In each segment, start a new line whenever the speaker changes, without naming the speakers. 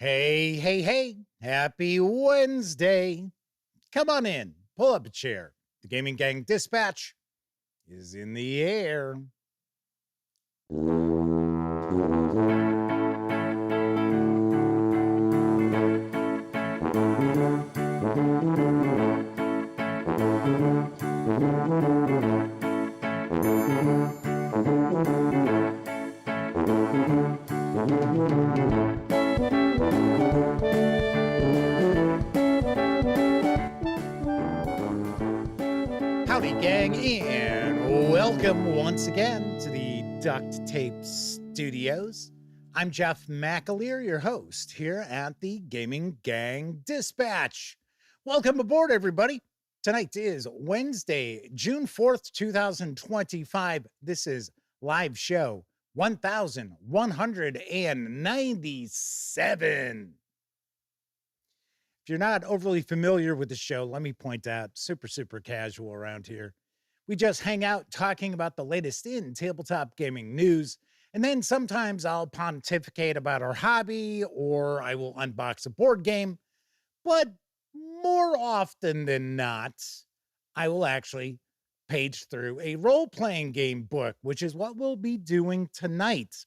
Hey, hey, hey, happy Wednesday. Come on in, pull up a chair. The Gaming Gang Dispatch is in the air. Howdy, gang, and welcome once again to the Duct Tape Studios. I'm Jeff McAleer, your host here at the Gaming Gang Dispatch. Welcome aboard, everybody. Tonight is Wednesday, June 4th, 2025. This is live show 1197. If you're not overly familiar with the show, let me point out, super casual around here. We just hang out talking about the latest in tabletop gaming news, and then sometimes I'll pontificate about our hobby, or I will unbox a board game, but more often than not, I will actually page through a role-playing game book, which is what we'll be doing tonight.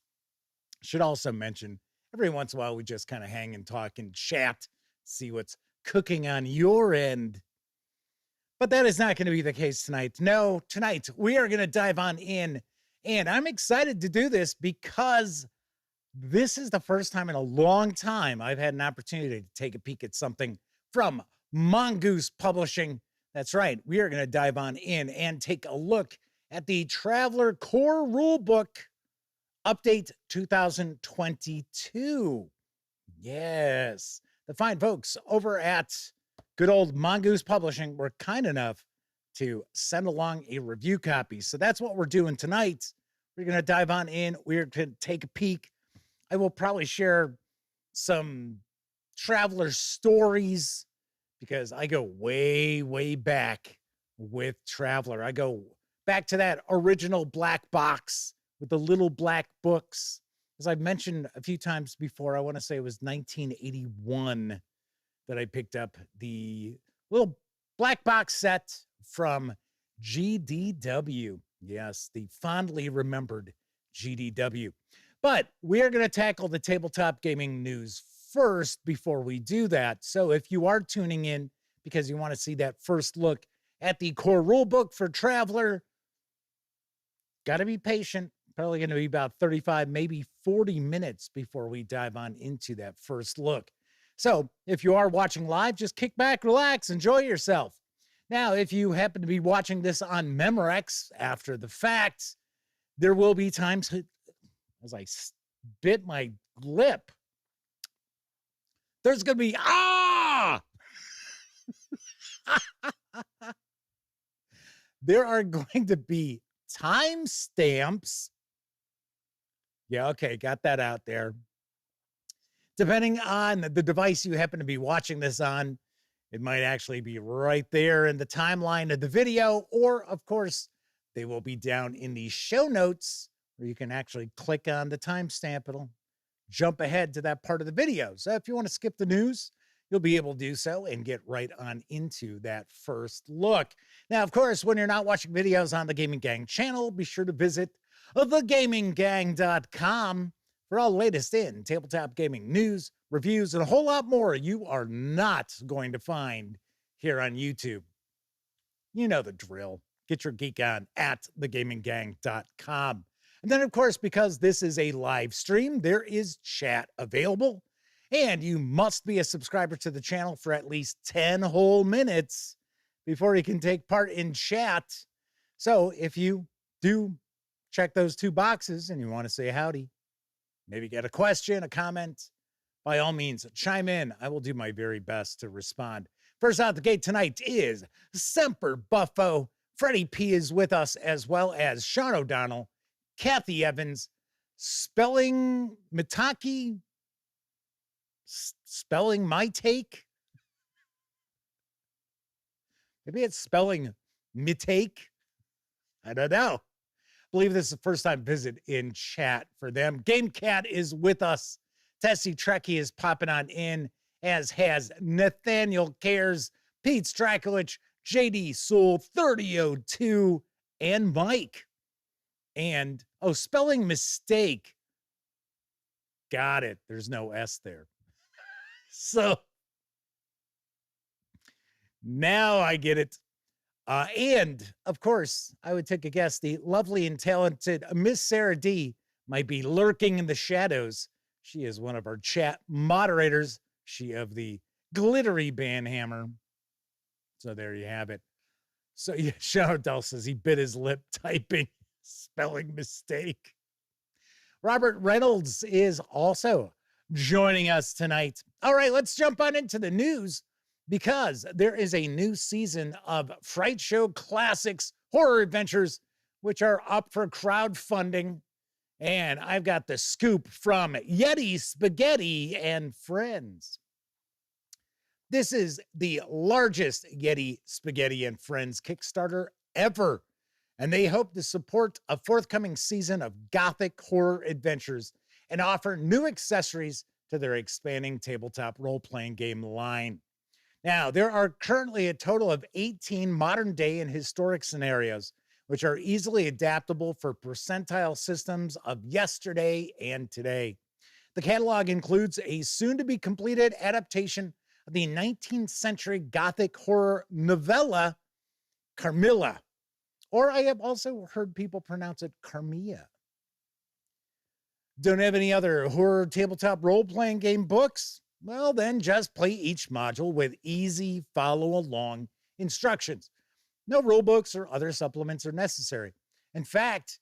Should also mention, every once in a while, we just kind of hang and talk and chat, see what's cooking on your end. But that is not going to be the case tonight. No, tonight we are going to dive on in, and I'm excited to do this because this is the first time in a long time I've had an opportunity to take a peek at something from Mongoose Publishing. That's right, we are going to dive on in and take a look at the Traveller Core Rulebook Update 2022. Yes. The fine folks over at good old Mongoose Publishing were kind enough to send along a review copy. So that's what we're doing tonight. We're going to dive on in. We're going to take a peek. I will probably share some Traveller stories because I go way back with Traveller. I go back to that original black box with the little black books. As I've mentioned a few times before, I want to say it was 1981 that I picked up the little black box set from GDW. Yes, the fondly remembered GDW. But we are going to tackle the tabletop gaming news first before we do that. So if you are tuning in because you want to see that first look at the core rulebook for Traveller, got to be patient. Probably going to be about 35, maybe 40 minutes before we dive on into that first look. So if you are watching live, just kick back, relax, enjoy yourself. Now, if you happen to be watching this on Memorex after the fact, there will be times as I bit my lip, there's going to be, there are going to be timestamps. Yeah, okay, got that out there. Depending on the device you happen to be watching this on, it might actually be right there in the timeline of the video, or, of course, they will be down in the show notes where you can actually click on the timestamp. It'll jump ahead to that part of the video. So if you want to skip the news, you'll be able to do so and get right on into that first look. Now, of course, when you're not watching videos on the Gaming Gang channel, be sure to visit thegaminggang.com for all the latest in tabletop gaming news, reviews, and a whole lot more you are not going to find here on YouTube. You know the drill. Get your geek on at thegaminggang.com. And then, of course, because this is a live stream, there is chat available. And you must be a subscriber to the channel for at least 10 whole minutes before you can take part in chat. So if you do check those two boxes and you want to say howdy, maybe get a question, a comment, by all means, chime in. I will do my very best to respond. First out the gate tonight is Semper Buffo. Freddie P is with us, as well as Sean O'Donnell, Kathy Evans, spelling Mitaki, spelling my take. Maybe it's spelling mitake. I don't know. I believe this is the first time visit in chat for them. Game Cat is with us Tessie Trekkie is popping on in, as has Nathaniel Cares, Pete Strakulich, JD Sewell, 3002, and Mike. And, spelling mistake. Got it. There's no S there. So now I get it. And, of course, I would take a guess. The lovely and talented Miss Sarah D might be lurking in the shadows. She is one of our chat moderators. She of the glittery banhammer. So there you have it. So yeah, Shardell says he bit his lip typing spelling mistake. Robert Reynolds is also joining us tonight. All right, let's jump on into the news, because there is a new season of Fright Show Classics Horror Adventures, which are up for crowdfunding. And I've got the scoop from Yeti Spaghetti and Friends. This is the largest Yeti Spaghetti and Friends Kickstarter ever, and they hope to support a forthcoming season of gothic horror adventures and offer new accessories to their expanding tabletop role-playing game line. Now, there are currently a total of 18 modern-day and historic scenarios, which are easily adaptable for percentile systems of yesterday and today. The catalog includes a soon-to-be-completed adaptation of the 19th century Gothic horror novella, Carmilla, or I have also heard people pronounce it Carmilla. Don't have any other horror tabletop role-playing game books? Well, then just play each module with easy follow-along instructions. No rule books or other supplements are necessary. In fact,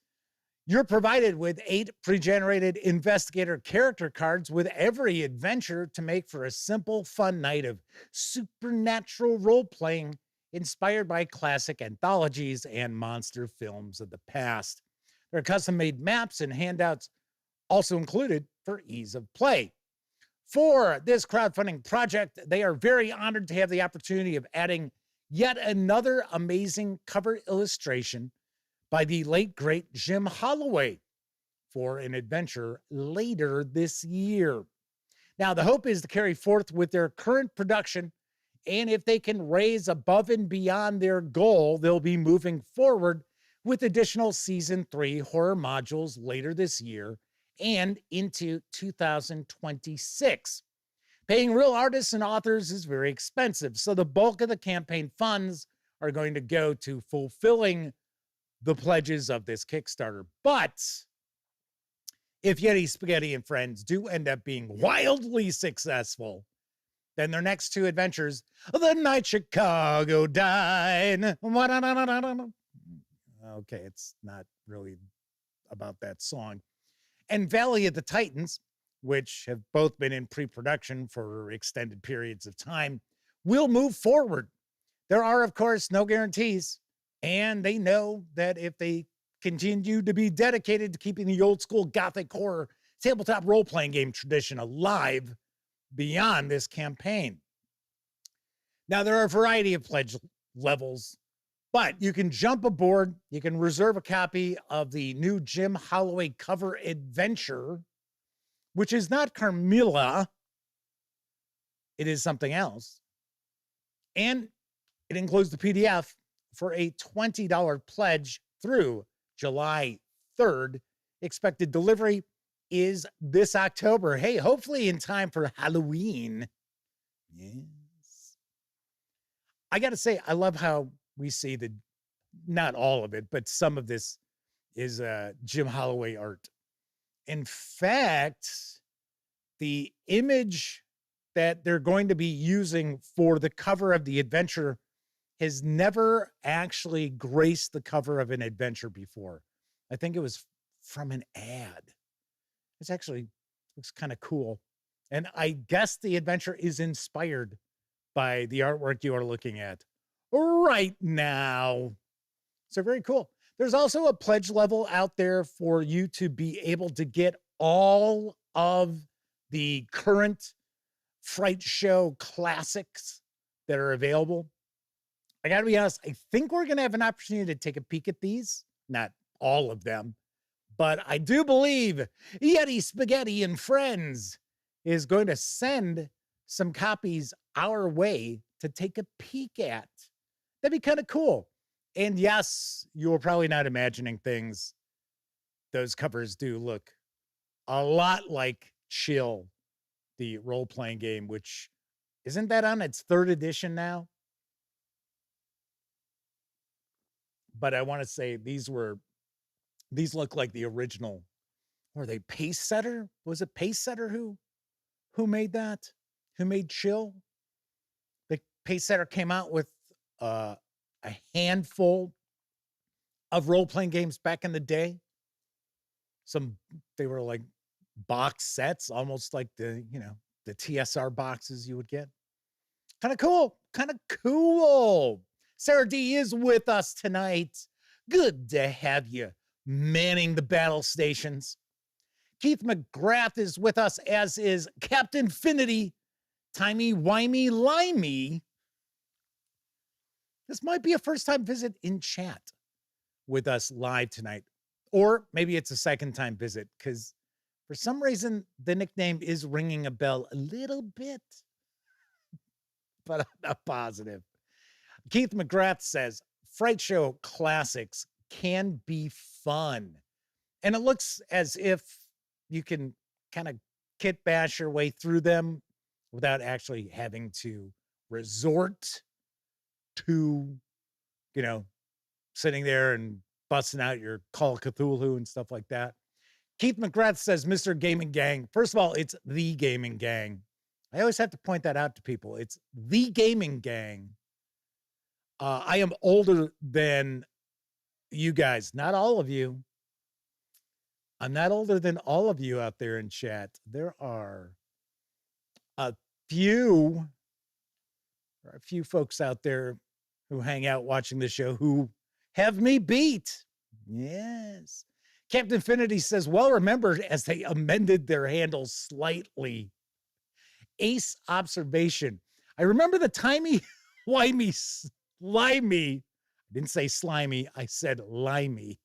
you're provided with 8 pre-generated investigator character cards with every adventure to make for a simple, fun night of supernatural role-playing inspired by classic anthologies and monster films of the past. There are custom-made maps and handouts also included for ease of play. For this crowdfunding project, they are very honored to have the opportunity of adding yet another amazing cover illustration by the late, great Jim Holloway for an adventure later this year. Now, the hope is to carry forth with their current production, and if they can raise above and beyond their goal, they'll be moving forward with additional Season 3 horror modules later this year and into 2026. Paying real artists and authors is very expensive, so the bulk of the campaign funds are going to go to fulfilling the pledges of this Kickstarter. But if Yeti Spaghetti and Friends do end up being wildly successful, then their next 2 adventures, The Night Chicago Died. Okay, it's not really about that song. And Valley of the Titans, which have both been in pre-production for extended periods of time, will move forward. There are, of course, no guarantees, and they know that if they continue to be dedicated to keeping the old school gothic horror tabletop role-playing game tradition alive beyond this campaign. Now, there are a variety of pledge levels, but you can jump aboard. You can reserve a copy of the new Jim Holloway cover adventure, which is not Carmilla. It is something else. And it includes the PDF for a $20 pledge through July 3rd. Expected delivery is this October. Hey, hopefully in time for Halloween. Yes. I got to say, I love how we see not all of it, but some of this is Jim Holloway art. In fact, the image that they're going to be using for the cover of the adventure has never actually graced the cover of an adventure before. I think it was from an ad. It's actually looks kind of cool. And I guess the adventure is inspired by the artwork you are looking at right now. So very cool. There's also a pledge level out there for you to be able to get all of the current Fright Show classics that are available. I got to be honest, I think we're going to have an opportunity to take a peek at these. Not all of them, but I do believe Yeti Spaghetti and Friends is going to send some copies our way to take a peek at. That'd be kind of cool. And yes, you were probably not imagining things. Those covers do look a lot like Chill, the role-playing game, which isn't that on its 3rd edition now? But I want to say these look like the original. Were they Pace Setter? Was it Pace Setter who made that? Who made Chill? The Pace Setter came out with a handful of role-playing games back in the day. They were like box sets, almost like the TSR boxes you would get. Kind of cool. Sarah D is with us tonight. Good to have you manning the battle stations. Keith McGrath is with us, as is Captain Finity, timey-wimey limey. This might be a first-time visit in chat with us live tonight. Or maybe it's a second-time visit, because for some reason, the nickname is ringing a bell a little bit. But I'm not positive. Keith McGrath says, Fright Show classics can be fun. And it looks as if you can kind of kit bash your way through them without actually having to resort to, sitting there and busting out your Call of Cthulhu and stuff like that. Keith McGrath says, Mr. Gaming Gang. First of all, it's the Gaming Gang. I always have to point that out to people. It's the Gaming Gang. I am older than you guys. Not all of you. I'm not older than all of you out there in chat. There are a few folks out there who hang out watching the show who have me beat. Yes. Captain Finity says, well remembered as they amended their handles slightly. Ace observation. I remember the timey-wimey slimy. I didn't say slimy. I said limey.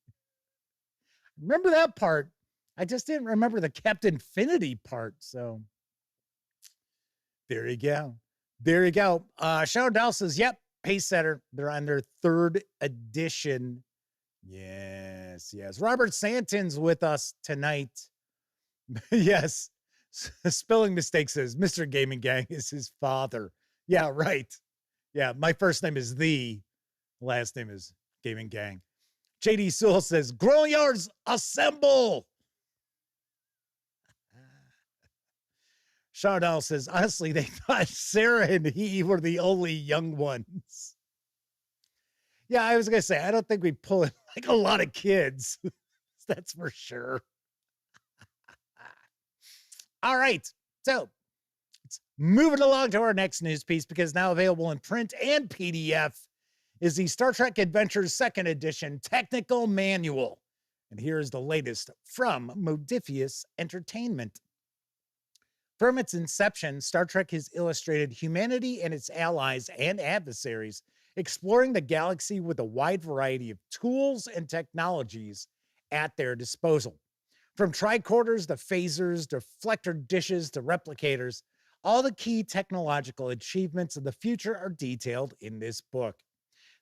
Remember that part. I just didn't remember the Captain Finity part. So there you go. There you go. Shadow Doll says, yep, Pace Setter. They're on their 3rd edition. Yes. Robert Santon's with us tonight. Yes. Spelling mistake says Mr. Gaming Gang is his father. Yeah, right. Yeah, my first name is last name is Gaming Gang. JD Sewell says, growing yards, assemble. Chardell says, honestly, they thought Sarah and he were the only young ones. Yeah, I was going to say, I don't think we pull in like a lot of kids. That's for sure. All right. So let's move it along to our next news piece, because now available in print and PDF is the Star Trek Adventures 2nd Edition Technical Manual. And here's the latest from Modiphius Entertainment. From its inception, Star Trek has illustrated humanity and its allies and adversaries exploring the galaxy with a wide variety of tools and technologies at their disposal. From tricorders to phasers, deflector dishes to replicators, all the key technological achievements of the future are detailed in this book.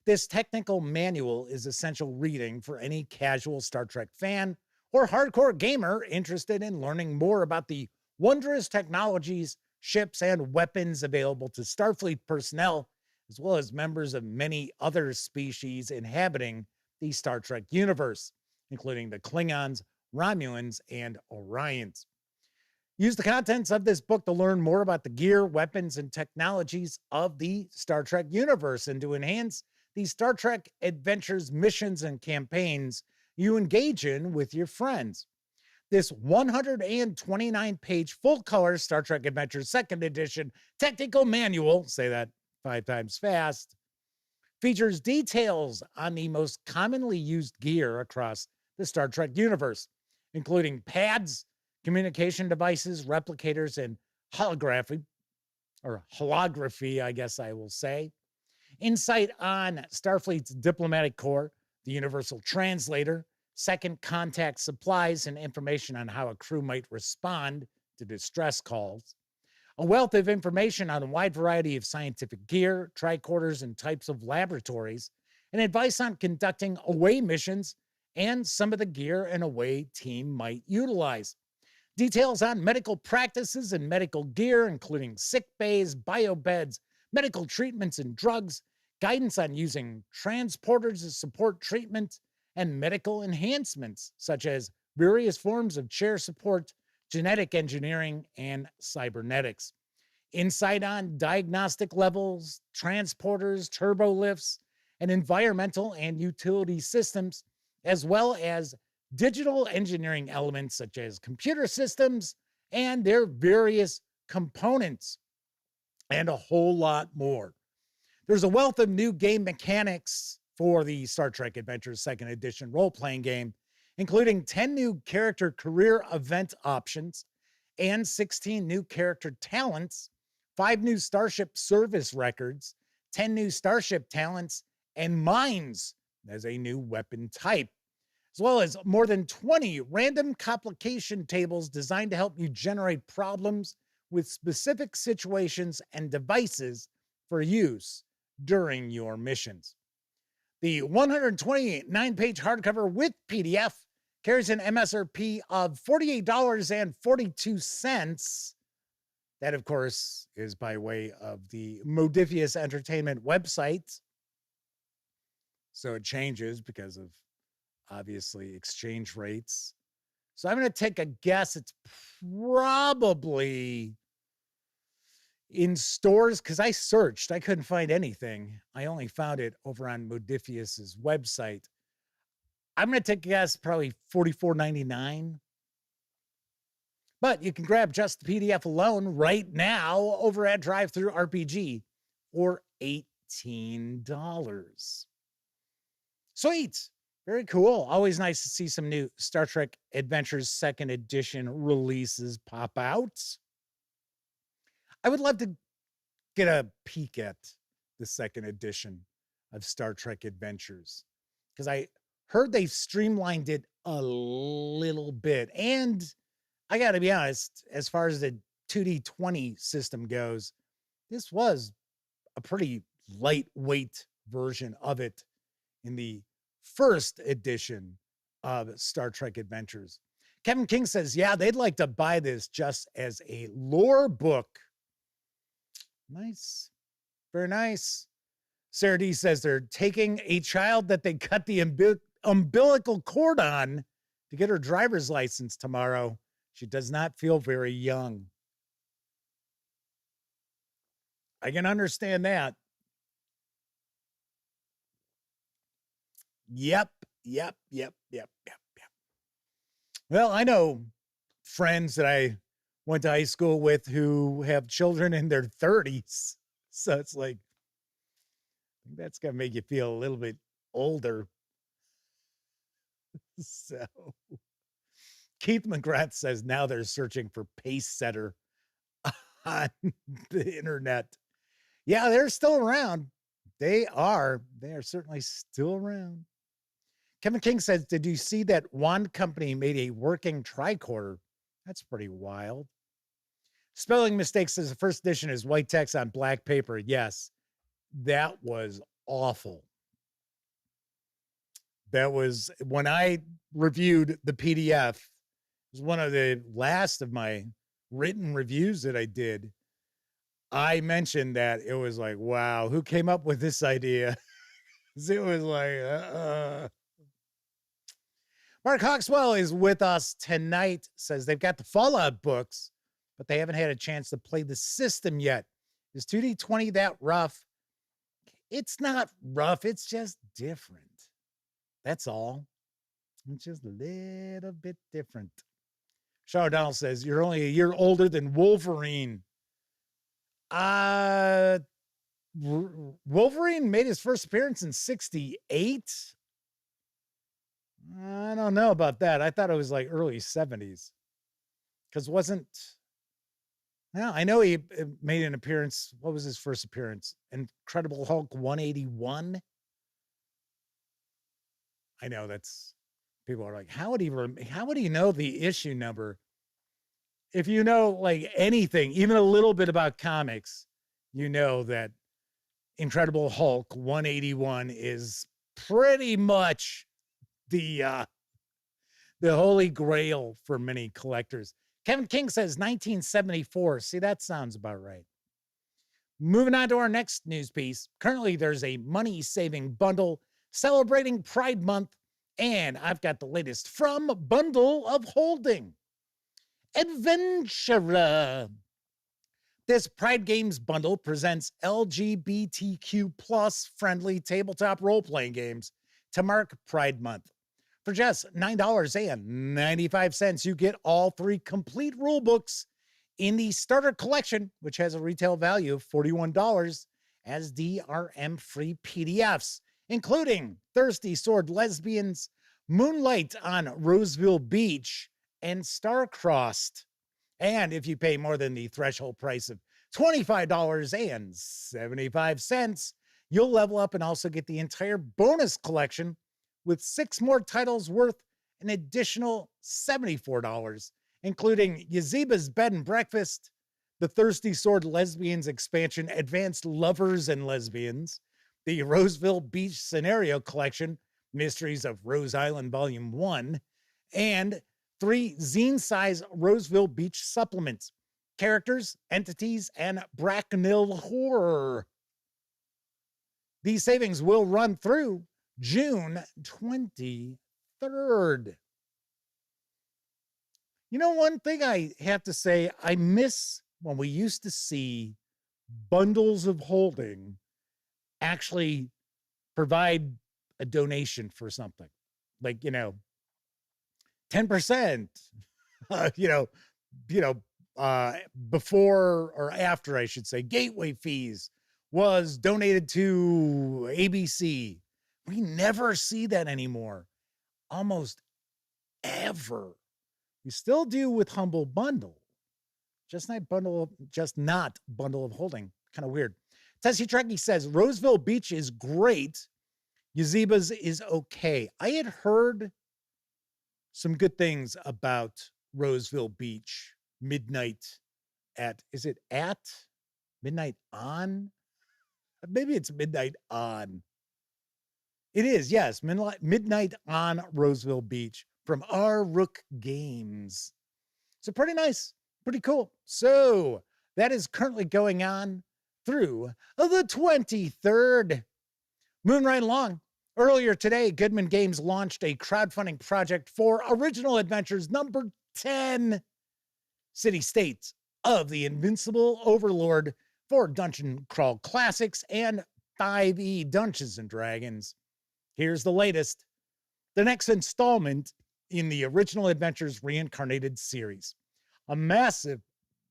This technical manual is essential reading for any casual Star Trek fan or hardcore gamer interested in learning more about the wondrous technologies, ships, and weapons available to Starfleet personnel, as well as members of many other species inhabiting the Star Trek universe, including the Klingons, Romulans, and Orions. Use the contents of this book to learn more about the gear, weapons, and technologies of the Star Trek universe, and to enhance the Star Trek Adventures missions and campaigns you engage in with your friends. This 129-page full-color Star Trek Adventures 2nd Edition Technical Manual, say that 5 times fast, features details on the most commonly used gear across the Star Trek universe, including pads, communication devices, replicators, and holography, I guess I will say. Insight on Starfleet's diplomatic corps, the universal translator, second contact supplies, and information on how a crew might respond to distress calls, a wealth of information on a wide variety of scientific gear, tricorders, and types of laboratories, and advice on conducting away missions and some of the gear an away team might utilize. Details on medical practices and medical gear, including sick bays, biobeds, medical treatments and drugs, guidance on using transporters to support treatment, and medical enhancements, such as various forms of chair support, genetic engineering, and cybernetics. Insight on diagnostic levels, transporters, turbo lifts, and environmental and utility systems, as well as digital engineering elements such as computer systems and their various components, and a whole lot more. There's a wealth of new game mechanics for the Star Trek Adventures 2nd Edition role-playing game, including 10 new character career event options and 16 new character talents, 5 new Starship service records, 10 new Starship talents, and mines as a new weapon type, as well as more than 20 random complication tables designed to help you generate problems with specific situations and devices for use during your missions. The 129-page hardcover with PDF carries an MSRP of $48.42. That, of course, is by way of the Modiphius Entertainment website. So it changes because of, obviously, exchange rates. So I'm going to take a guess. It's probably in stores, because I searched. I couldn't find anything. I only found it over on Modiphius's website. I'm going to take a guess, probably $44.99. But you can grab just the PDF alone right now over at DriveThruRPG for $18. Sweet. Very cool. Always nice to see some new Star Trek Adventures 2nd Edition releases pop out. I would love to get a peek at the 2nd edition of Star Trek Adventures, because I heard they've streamlined it a little bit. And I got to be honest, as far as the 2D20 system goes, this was a pretty lightweight version of it in the first edition of Star Trek Adventures. Kevin King says, yeah, they'd like to buy this just as a lore book. Nice. Very nice. Sarah D says they're taking a child that they cut the umbilical cord on to get her driver's license tomorrow. She does not feel very young. I can understand that. Yep. Well, I know friends that I went to high school with who have children in their 30s. So it's like, that's going to make you feel a little bit older. So Keith McGrath says now they're searching for pace setter on the internet. Yeah, they're still around. They are certainly still around. Kevin King says, did you see that Wand Company made a working tricorder? That's pretty wild. Spelling mistakes says the first edition is white text on black paper. Yes, that was awful. That was when I reviewed the PDF. It was one of the last of my written reviews that I did. I mentioned that it was like, wow, who came up with this idea? It was like, Mark Hawkswell is with us tonight, says they've got the Fallout books, but they haven't had a chance to play the system yet. Is 2D20 that rough? It's not rough. It's just different. That's all. It's just a little bit different. Sean O'Donnell says, you're only a year older than Wolverine. Wolverine made his first appearance in 1968. I don't know about that. I thought it was like early 1970s. Because I know he made an appearance. What was his first appearance? Incredible Hulk 181. I know people are like, how would he know the issue number? if you know like anything, even a little bit about comics, you know that Incredible Hulk 181 is pretty much the holy grail for many collectors. Kevin King says 1974. See, that sounds about right. Moving on to our next news piece. Currently, there's a money-saving bundle celebrating Pride Month, and I've got the latest from Bundle of Holding. Adventure. This Pride Games bundle presents LGBTQ plus friendly tabletop role-playing games to mark Pride Month. For just $9.95, you get all 3 complete rule books in the starter collection, which has a retail value of $41, as DRM-free PDFs, including Thirsty Sword Lesbians, Moonlight on Roseville Beach, and Star-Crossed. And if you pay more than the threshold price of $25.75, you'll level up and also get the entire bonus collection with 6 more titles worth an additional $74, including Yaziba's Bed and Breakfast, the Thirsty Sword Lesbians expansion, Advanced Lovers and Lesbians, the Roseville Beach Scenario Collection, Mysteries of Rose Island Volume 1, and 3 zine-size Roseville Beach supplements, Characters, Entities, and Bracknell Horror. These savings will run through June 23rd. You know, one thing I have to say, I miss when we used to see bundles of holding actually provide a donation for something. Like, 10%, before or after, I should say, gateway fees was donated to ABC. We never see that anymore. Almost ever. We still do with Humble Bundle. Just not bundle of holding. Kind of weird. Tessie Trekkie says Roseville Beach is great. Yaziba's is okay. I had heard some good things about Roseville Beach. Midnight is it at Midnight On? Maybe it's Midnight On. It is, yes. Midnight on Roseville Beach from our Rook Games. So pretty nice, pretty cool. So that is currently going on through the 23rd. Moving right along. Earlier today, Goodman Games launched a crowdfunding project for Original Adventures number 10, City States of the Invincible Overlord for Dungeon Crawl Classics and 5e Dungeons and Dragons. Here's the latest. The next installment in the Original Adventures Reincarnated series. A massive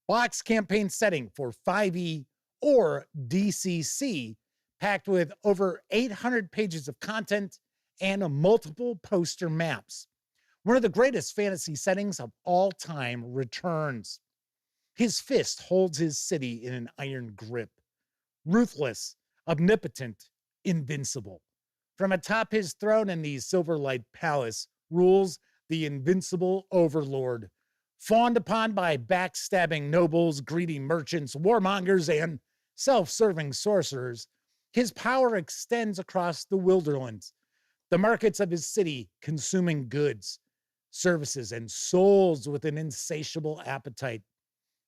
box campaign setting for 5e or DCC, packed with over 800 pages of content and multiple poster maps. One of the greatest fantasy settings of all time returns. His fist holds his city in an iron grip. Ruthless, omnipotent, invincible. From atop his throne in the Silverlight Palace rules the invincible overlord, fawned upon by backstabbing nobles, greedy merchants, warmongers, and self-serving sorcerers. His power extends across the wilderlands, the markets of his city consuming goods, services, and souls with an insatiable appetite.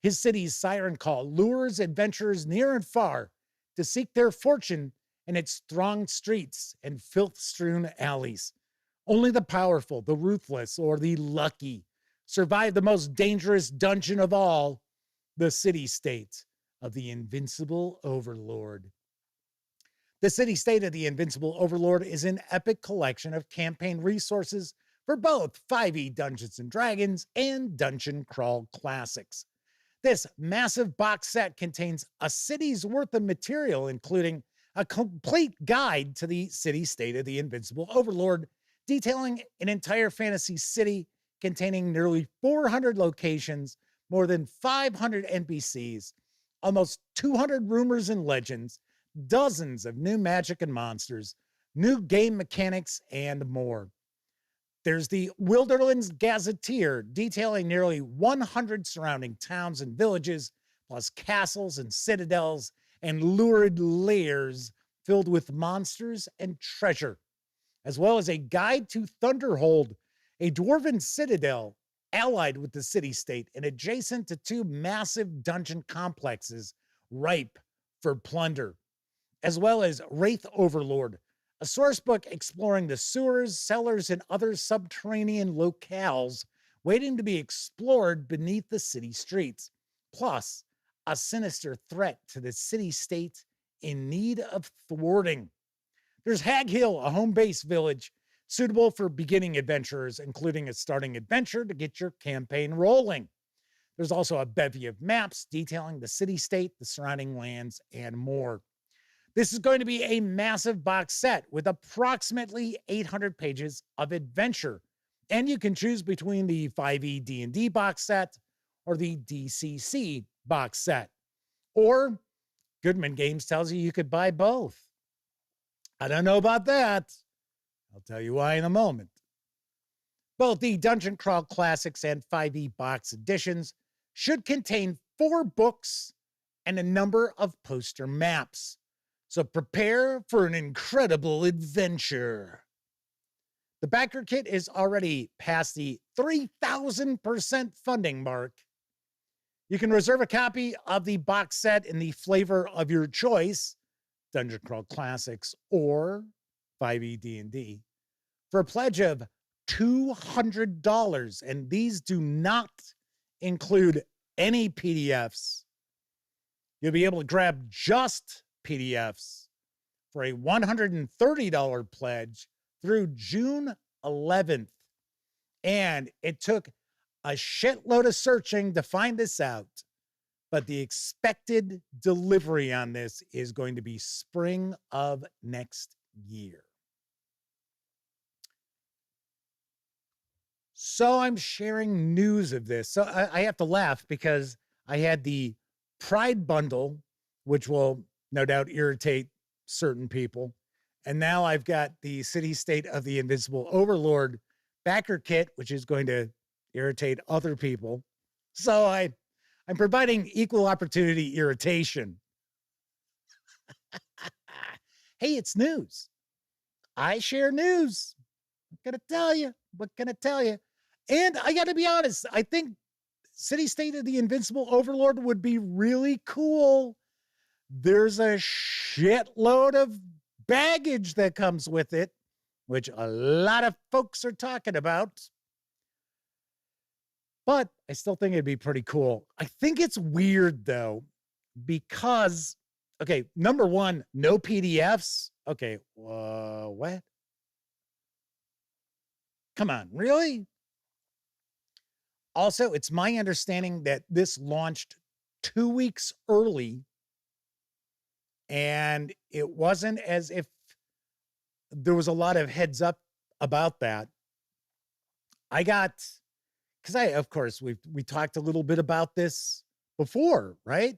His city's siren call lures adventurers near and far to seek their fortune in its thronged streets and filth-strewn alleys. Only the powerful, the ruthless, or the lucky survive the most dangerous dungeon of all, the city-state of the Invincible Overlord. The city-state of the Invincible Overlord is an epic collection of campaign resources for both 5e Dungeons & Dragons and Dungeon Crawl Classics. This massive box set contains a city's worth of material, including a complete guide to the city-state of the Invincible Overlord, detailing an entire fantasy city containing nearly 400 locations, more than 500 NPCs, almost 200 rumors and legends, dozens of new magic and monsters, new game mechanics, and more. There's the Wilderlands Gazetteer, detailing nearly 100 surrounding towns and villages, plus castles and citadels and lurid lairs filled with monsters and treasure, as well as a guide to Thunderhold, a dwarven citadel allied with the city-state and adjacent to two massive dungeon complexes ripe for plunder, as well as Wraith Overlord, a source book exploring the sewers, cellars, and other subterranean locales waiting to be explored beneath the city streets, plus a sinister threat to the city-state in need of thwarting. There's Hag Hill, a home-based village suitable for beginning adventurers, including a starting adventure to get your campaign rolling. There's also a bevy of maps detailing the city-state, the surrounding lands, and more. This is going to be a massive box set with approximately 800 pages of adventure, and you can choose between the 5e D&D box set or the DCC box set. Or Goodman Games tells you could buy both. I don't know about that. I'll tell you why in a moment. Both the Dungeon Crawl Classics and 5e box editions should contain 4 books and a number of poster maps. So prepare for an incredible adventure. The backer kit is already past the 3,000% funding mark. You can reserve a copy of the box set in the flavor of your choice, Dungeon Crawl Classics or 5e D&D, for a pledge of $200, and these do not include any PDFs. You'll be able to grab just PDFs for a $130 pledge through June 11th. And it took a shitload of searching to find this out, but the expected delivery on this is going to be spring of next year. So I'm sharing news of this. So I have to laugh because I had the Pride bundle, which will no doubt irritate certain people. And now I've got the City-State of the Invincible Overlord backer kit, which is going to irritate other people. So I'm providing equal opportunity irritation. Hey, it's news. I share news. What can I tell you? What can I tell you? And I got to be honest, I think City-State of the Invincible Overlord would be really cool. There's a shitload of baggage that comes with it, which a lot of folks are talking about. But I still think it'd be pretty cool. I think it's weird, though, because, okay, number one, no PDFs. Okay, what? Come on, really? Also, it's my understanding that this launched 2 weeks early, and it wasn't as if there was a lot of heads up about that. I got, because of course, we talked a little bit about this before, right?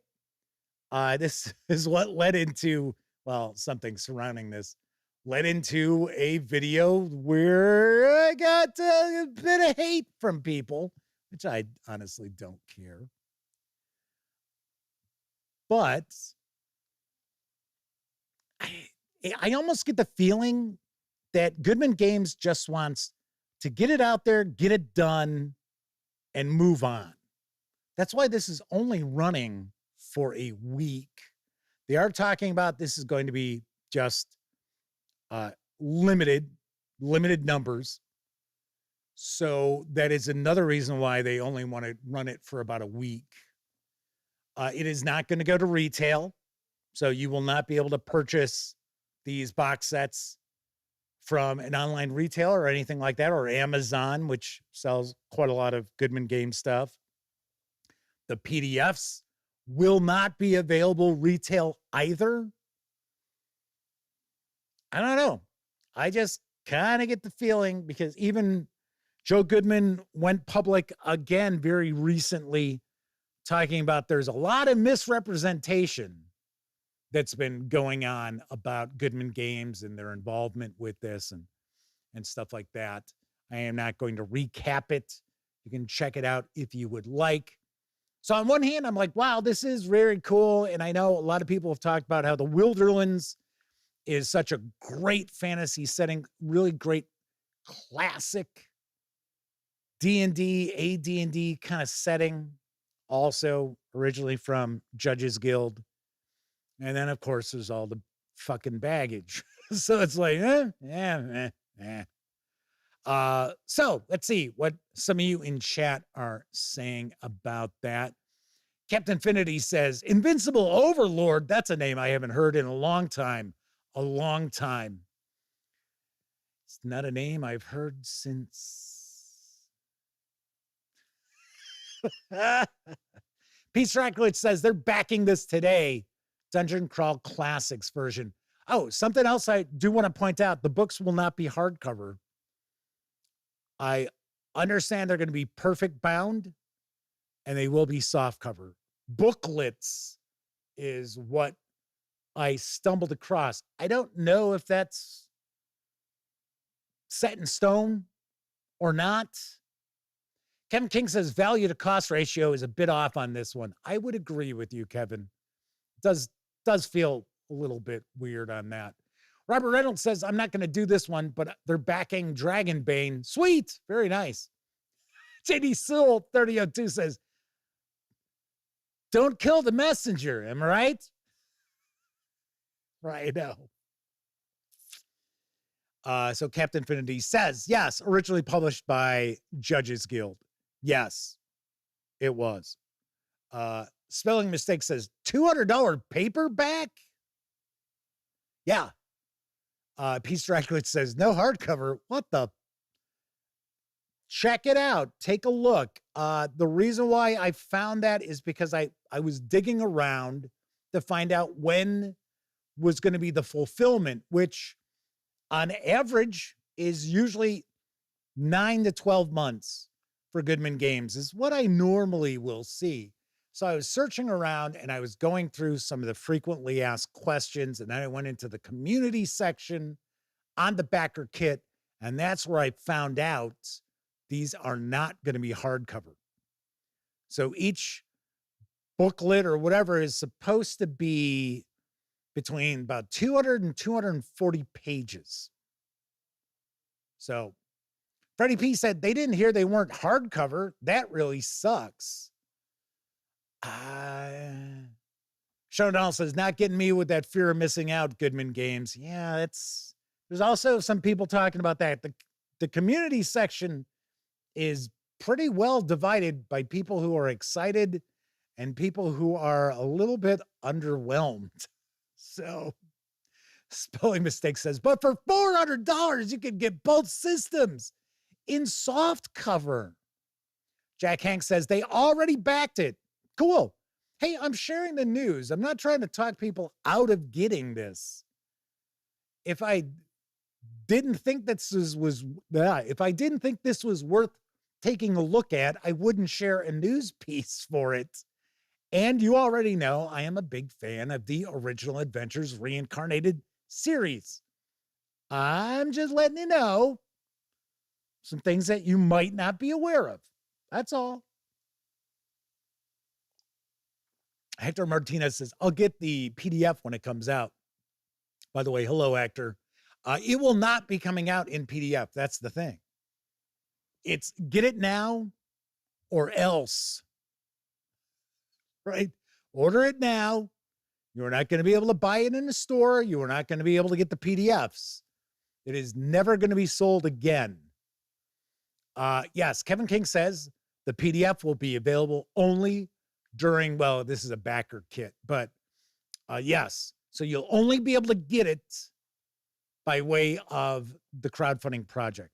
This is what led into, well, something surrounding this led into a video where I got a bit of hate from people, which I honestly don't care. But I almost get the feeling that Goodman Games just wants to get it out there, get it done, and move on. That's why this is only running for a week. They are talking about this is going to be just limited numbers. So that is another reason why they only want to run it for about a week. It is not going to go to retail. So you will not be able to purchase these box sets from an online retailer or anything like that, or Amazon, which sells quite a lot of Goodman Games stuff. The PDFs will not be available retail either. I don't know. I just kind of get the feeling, because even Joe Goodman went public again very recently talking about there's a lot of misrepresentation that's been going on about Goodman Games and their involvement with this and stuff like that. I am not going to recap it. You can check it out if you would like. So on one hand, I'm like, wow, this is very cool. And I know a lot of people have talked about how the Wilderlands is such a great fantasy setting, really great classic D&D, AD&D kind of setting. Also originally from Judges Guild. And then, of course, there's all the fucking baggage. So it's like, so let's see what some of you in chat are saying about that. Captain Infinity says, Invincible Overlord. That's a name I haven't heard in a long time. A long time. It's not a name I've heard since. Peace Racklitz says they're backing this today. Dungeon Crawl Classics version. Oh, something else I do want to point out. The books will not be hardcover. I understand they're going to be perfect bound and they will be softcover. Booklets is what I stumbled across. I don't know if that's set in stone or not. Kevin King says value to cost ratio is a bit off on this one. I would agree with you, Kevin. Does feel a little bit weird on that. Robert Reynolds says, I'm not going to do this one, but they're backing Dragonbane. Sweet. Very nice. JD Sewell 3002 says, don't kill the messenger. Am I right? Right, I know. So Captain Infinity says, yes, originally published by Judges Guild. Yes, it was. Spelling Mistake says, $200 paperback? Yeah. Peace Dracula says, no hardcover. What the? Check it out. Take a look. The reason why I found that is because I was digging around to find out when was going to be the fulfillment, which on average is usually 9 to 12 months for Goodman Games is what I normally will see. So I was searching around and I was going through some of the frequently asked questions. And then I went into the community section on the backer kit. And that's where I found out these are not going to be hardcover. So each booklet or whatever is supposed to be between about 200 and 240 pages. So Freddie P said they didn't hear they weren't hardcover. That really sucks. Sean Donald says, not getting me with that fear of missing out, Goodman Games. Yeah, there's also some people talking about that. The community section is pretty well divided by people who are excited and people who are a little bit underwhelmed. So Spelling Mistake says, but for $400, you can get both systems in soft cover. Jack Hank says they already backed it. Cool. Hey, I'm sharing the news. I'm not trying to talk people out of getting this. If I didn't think this was worth taking a look at, I wouldn't share a news piece for it. And you already know I am a big fan of the Original Adventures Reincarnated series. I'm just letting you know some things that you might not be aware of. That's all. Hector Martinez says, I'll get the PDF when it comes out. By the way, hello, Hector. It will not be coming out in PDF. That's the thing. It's get it now or else. Right? Order it now. You're not going to be able to buy it in the store. You are not going to be able to get the PDFs. It is never going to be sold again. Yes, Kevin King says the PDF will be available only during, well, this is a backer kit, but yes. So you'll only be able to get it by way of the crowdfunding project.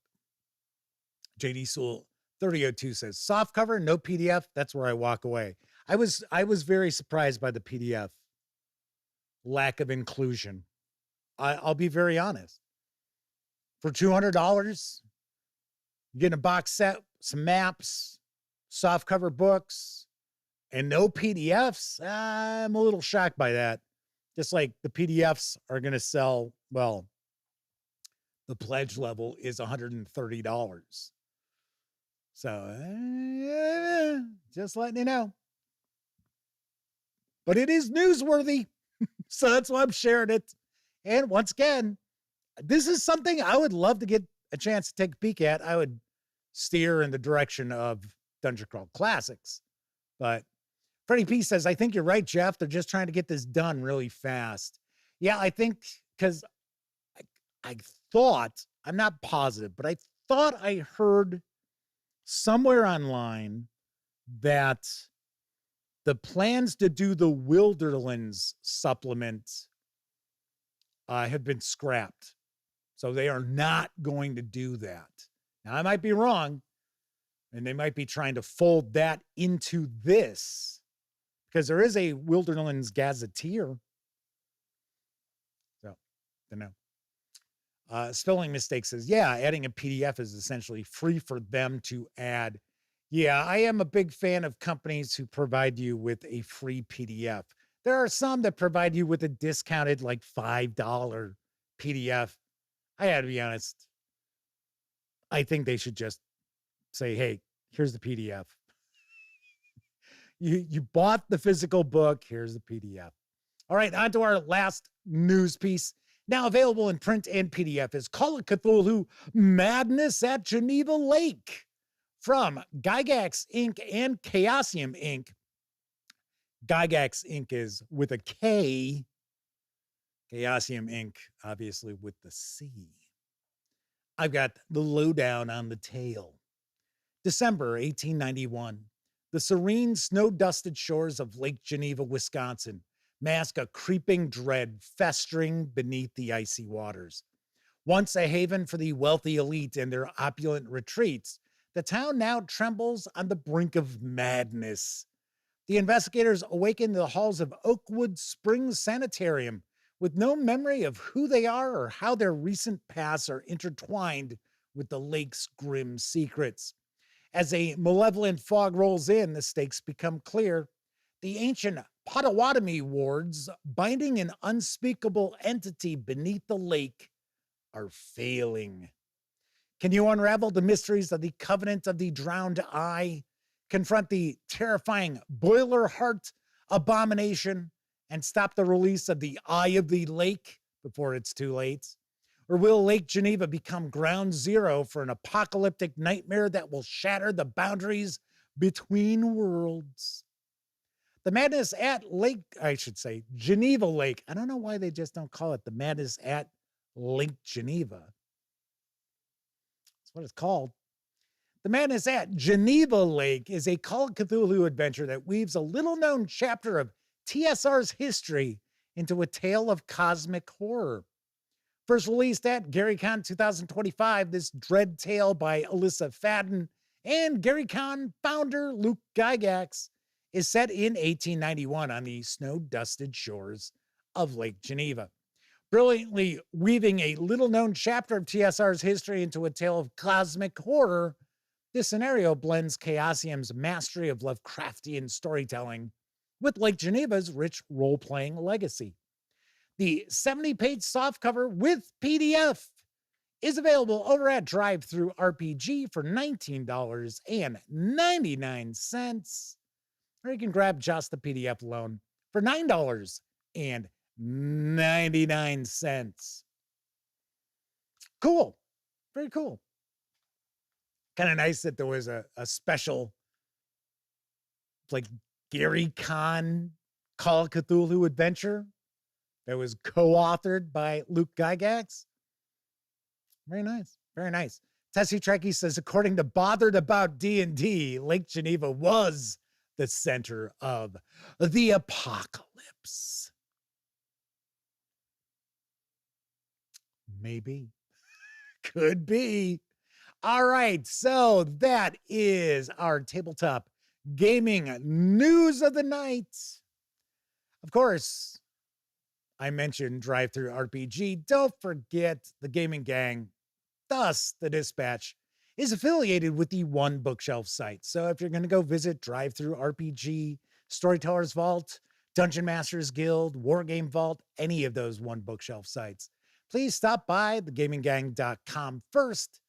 JD Sewell 3002 says softcover, no PDF. That's where I walk away. I was very surprised by the PDF lack of inclusion. I'll be very honest. For $200, you're getting a box set, some maps, softcover books, and no PDFs. I'm a little shocked by that. Just like the PDFs are going to sell, well, the pledge level is $130. So, just letting you know. But it is newsworthy. So that's why I'm sharing it. And once again, this is something I would love to get a chance to take a peek at. I would steer in the direction of Dungeon Crawl Classics. But Freddie P says, I think you're right, Jeff. They're just trying to get this done really fast. Yeah, I think because I thought, I'm not positive, but I thought I heard somewhere online that the plans to do the Wilderlands supplement have been scrapped. So they are not going to do that. Now, I might be wrong, and they might be trying to fold that into this because there is a Wilderlands Gazetteer. So, don't know. Spelling mistake says, yeah, adding a PDF is essentially free for them to add. Yeah, I am a big fan of companies who provide you with a free PDF. There are some that provide you with a discounted, like $5 PDF. I got to be honest. I think they should just say, hey, here's the PDF. You bought the physical book. Here's the PDF. All right, on to our last news piece. Now available in print and PDF is Call of Cthulhu Madness at Geneva Lake from Gygax Ink and Chaosium Inc. Gygax Ink is with a K. Chaosium Inc, obviously with the C. I've got the lowdown on the tale. December 1891. The serene, snow-dusted shores of Lake Geneva, Wisconsin, mask a creeping dread festering beneath the icy waters. Once a haven for the wealthy elite and their opulent retreats, the town now trembles on the brink of madness. The investigators awaken the halls of Oakwood Springs Sanitarium with no memory of who they are or how their recent pasts are intertwined with the lake's grim secrets. As a malevolent fog rolls in, the stakes become clear. The ancient Potawatomi wards, binding an unspeakable entity beneath the lake, are failing. Can you unravel the mysteries of the Covenant of the Drowned Eye, confront the terrifying Boiler Heart abomination, and stop the release of the Eye of the Lake before it's too late? Or will Lake Geneva become ground zero for an apocalyptic nightmare that will shatter the boundaries between worlds? The Madness at Lake, I should say, Geneva Lake. I don't know why they just don't call it the Madness at Lake Geneva. That's what it's called. The Madness at Geneva Lake is a Call of Cthulhu adventure that weaves a little-known chapter of TSR's history into a tale of cosmic horror. First released at GaryCon 2025, this dread tale by Alyssa Fadden and GaryCon founder Luke Gygax is set in 1891 on the snow-dusted shores of Lake Geneva. Brilliantly weaving a little-known chapter of TSR's history into a tale of cosmic horror, this scenario blends Chaosium's mastery of Lovecraftian storytelling with Lake Geneva's rich role-playing legacy. The 70-page softcover with PDF is available over at DriveThruRPG for $19.99. Or you can grab just the PDF alone for $9.99. Cool. Very cool. Kind of nice that there was a special, like, Gary Con Call of Cthulhu adventure that was co-authored by Luke Gygax. Very nice. Very nice. Tessie Trekkie says, according to Bothered About D&D, Lake Geneva was the center of the apocalypse. Maybe. Could be. All right. So that is our tabletop gaming news of the night. Of course, I mentioned DriveThruRPG. Don't forget the gaming gang, thus the Dispatch, is affiliated with the One Bookshelf site. So if you're going to go visit DriveThruRPG, Storyteller's Vault, Dungeon Masters Guild, Wargame Vault, any of those One Bookshelf sites, please stop by thegaminggang.com first.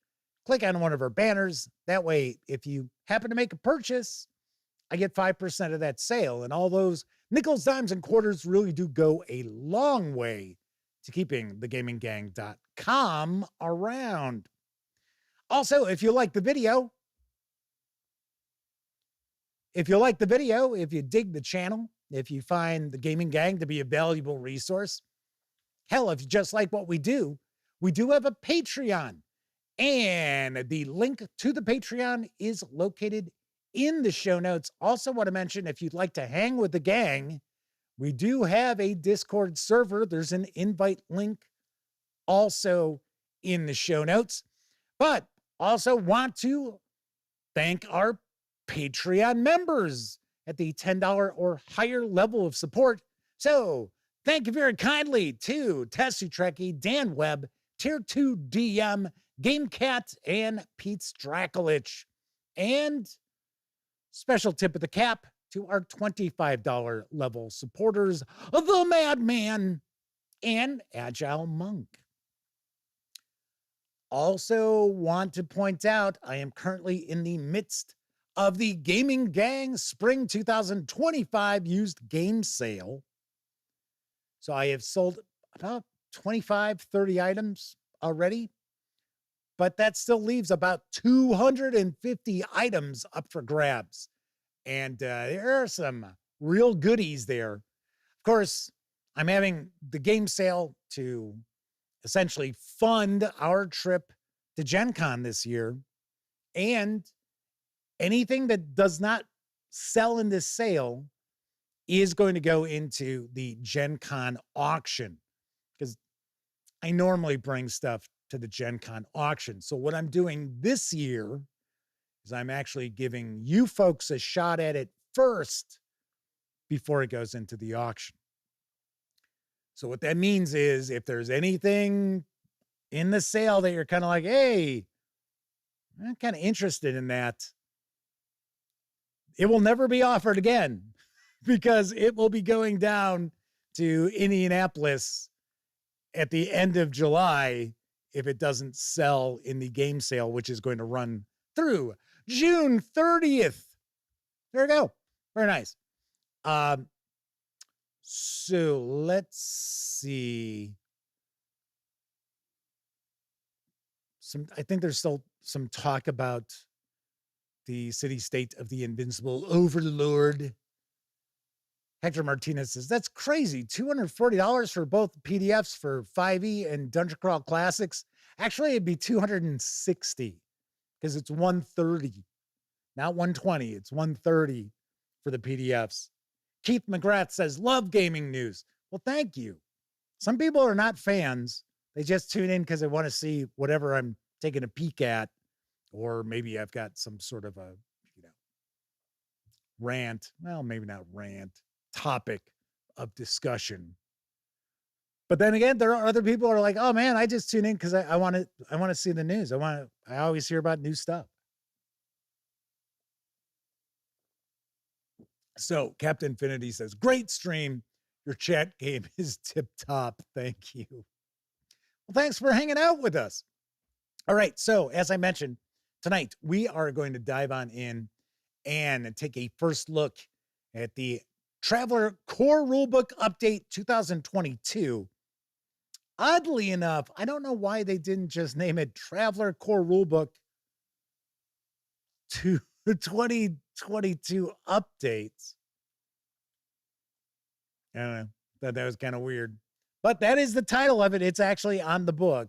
click on one of our banners. That way, if you happen to make a purchase, I get 5% of that sale. And all those nickels, dimes, and quarters really do go a long way to keeping thegaminggang.com around. Also, if you like the video, if you dig the channel, if you find the Gaming Gang to be a valuable resource, hell, if you just like what we do have a Patreon. And the link to the Patreon is located in the show notes. Also want to mention, if you'd like to hang with the gang, we do have a Discord server. There's an invite link also in the show notes. But also want to thank our Patreon members at the $10 or higher level of support. So thank you very kindly to Tessie Trekkie, Dan Webb, Tier 2 DM, GameCat, and Pete Strakolich. And special tip of the cap to our $25 level supporters, The Madman and Agile Monk. Also want to point out, I am currently in the midst of the Gaming Gang Spring 2025 used game sale. So I have sold about 25, 30 items already, but that still leaves about 250 items up for grabs. And there are some real goodies there. Of course, I'm having the game sale to essentially fund our trip to Gen Con this year. And anything that does not sell in this sale is going to go into the Gen Con auction, because I normally bring stuff to the Gen Con auction. So what I'm doing this year is I'm actually giving you folks a shot at it first before it goes into the auction. So what that means is, if there's anything in the sale that you're kind of like, hey, I'm kind of interested in that, it will never be offered again, because it will be going down to Indianapolis at the end of July if it doesn't sell in the game sale, which is going to run through June 30th. There we go. Very nice. So let's see. I think there's still some talk about the city state of the invincible overlord. Hector Martinez says, that's crazy. $240 for both PDFs for 5e and Dungeon Crawl Classics. Actually, it'd be $260 because it's $130, not $120. It's $130 for the PDFs. Keith McGrath says, love gaming news. Well, thank you. Some people are not fans. They just tune in because they want to see whatever I'm taking a peek at, or maybe I've got some sort of a, rant. Well, maybe not rant. Topic of discussion. But then again, there are other people who are like, oh man, I just tune in because I want to see the news. I always hear about new stuff. So Captain Infinity says, great stream. Your chat game is tip top. Thank you. Well, thanks for hanging out with us. All right. So as I mentioned, tonight we are going to dive on in and take a first look at the Traveller Core Rulebook Update 2022. Oddly enough, I don't know why they didn't just name it Traveller Core Rulebook 2022 Updates. I don't know. Thought that was kind of weird. But that is the title of it. It's actually on the book.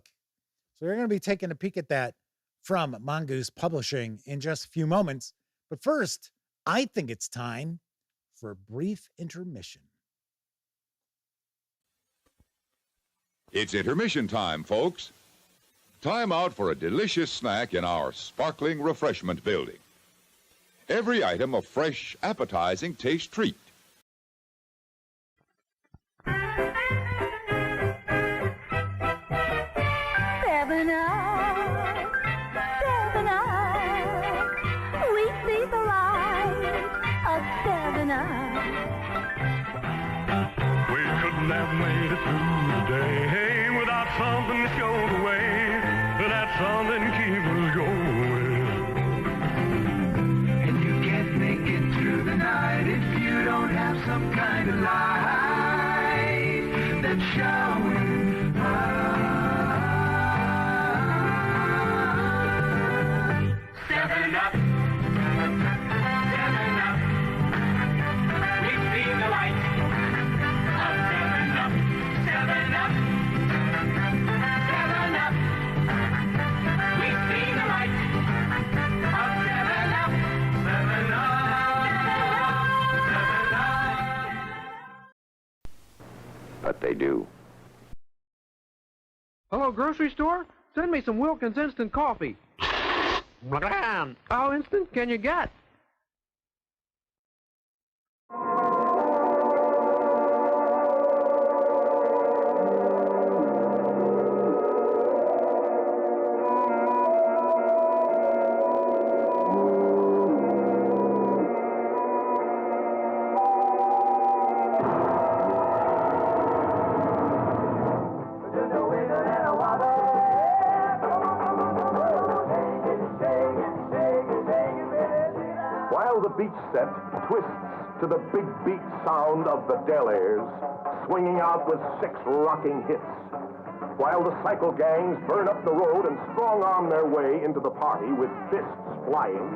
So we're going to be taking a peek at that from Mongoose Publishing in just a few moments. But first, I think it's time for a brief intermission.
It's intermission time, folks. Time out for a delicious snack in our sparkling refreshment building. Every item a fresh, appetizing taste treat.
Have made it through the day without something to show the way, that something keep us going. some kind of light that's showing up. 7 Up. 7 Up. We've seen the light of 7 Up. 7 Up. 7 Up. We've seen the light of 7 Up. 7 Up. 7 Up.
But they do.
Hello, grocery store? Send me some Wilkins instant coffee. How instant can you get?
While the beach set twists to the big beat sound of the Delaires, swinging out with 6 rocking hits. While the cycle gangs burn up the road and strong-arm their way into the party with fists flying.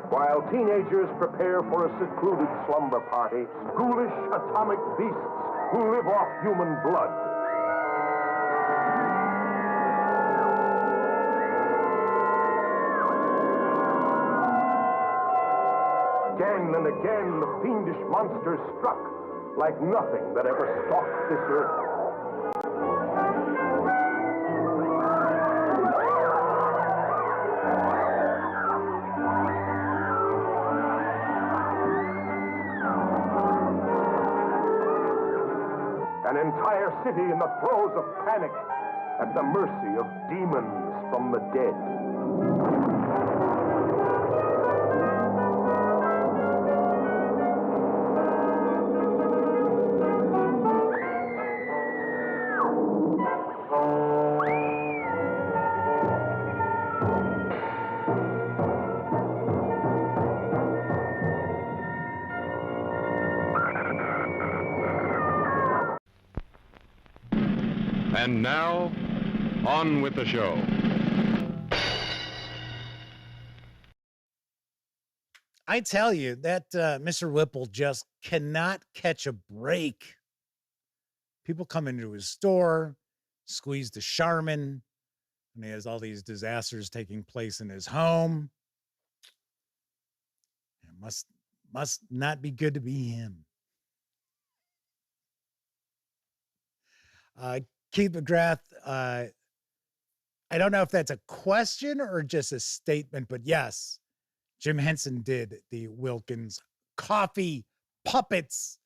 While teenagers prepare for a secluded slumber party, ghoulish atomic beasts who live off human blood. Again and again, the fiendish monsters struck like nothing that ever stalked this earth. An entire city in the throes of panic, at the mercy of demons from the dead.
And now, on with the show.
I tell you that Mr. Whipple just cannot catch a break. People come into his store, squeeze the Charmin, and he has all these disasters taking place in his home. It must not be good to be him. Keith McGrath, I don't know if that's a question or just a statement, but yes, Jim Henson did the Wilkins coffee puppets.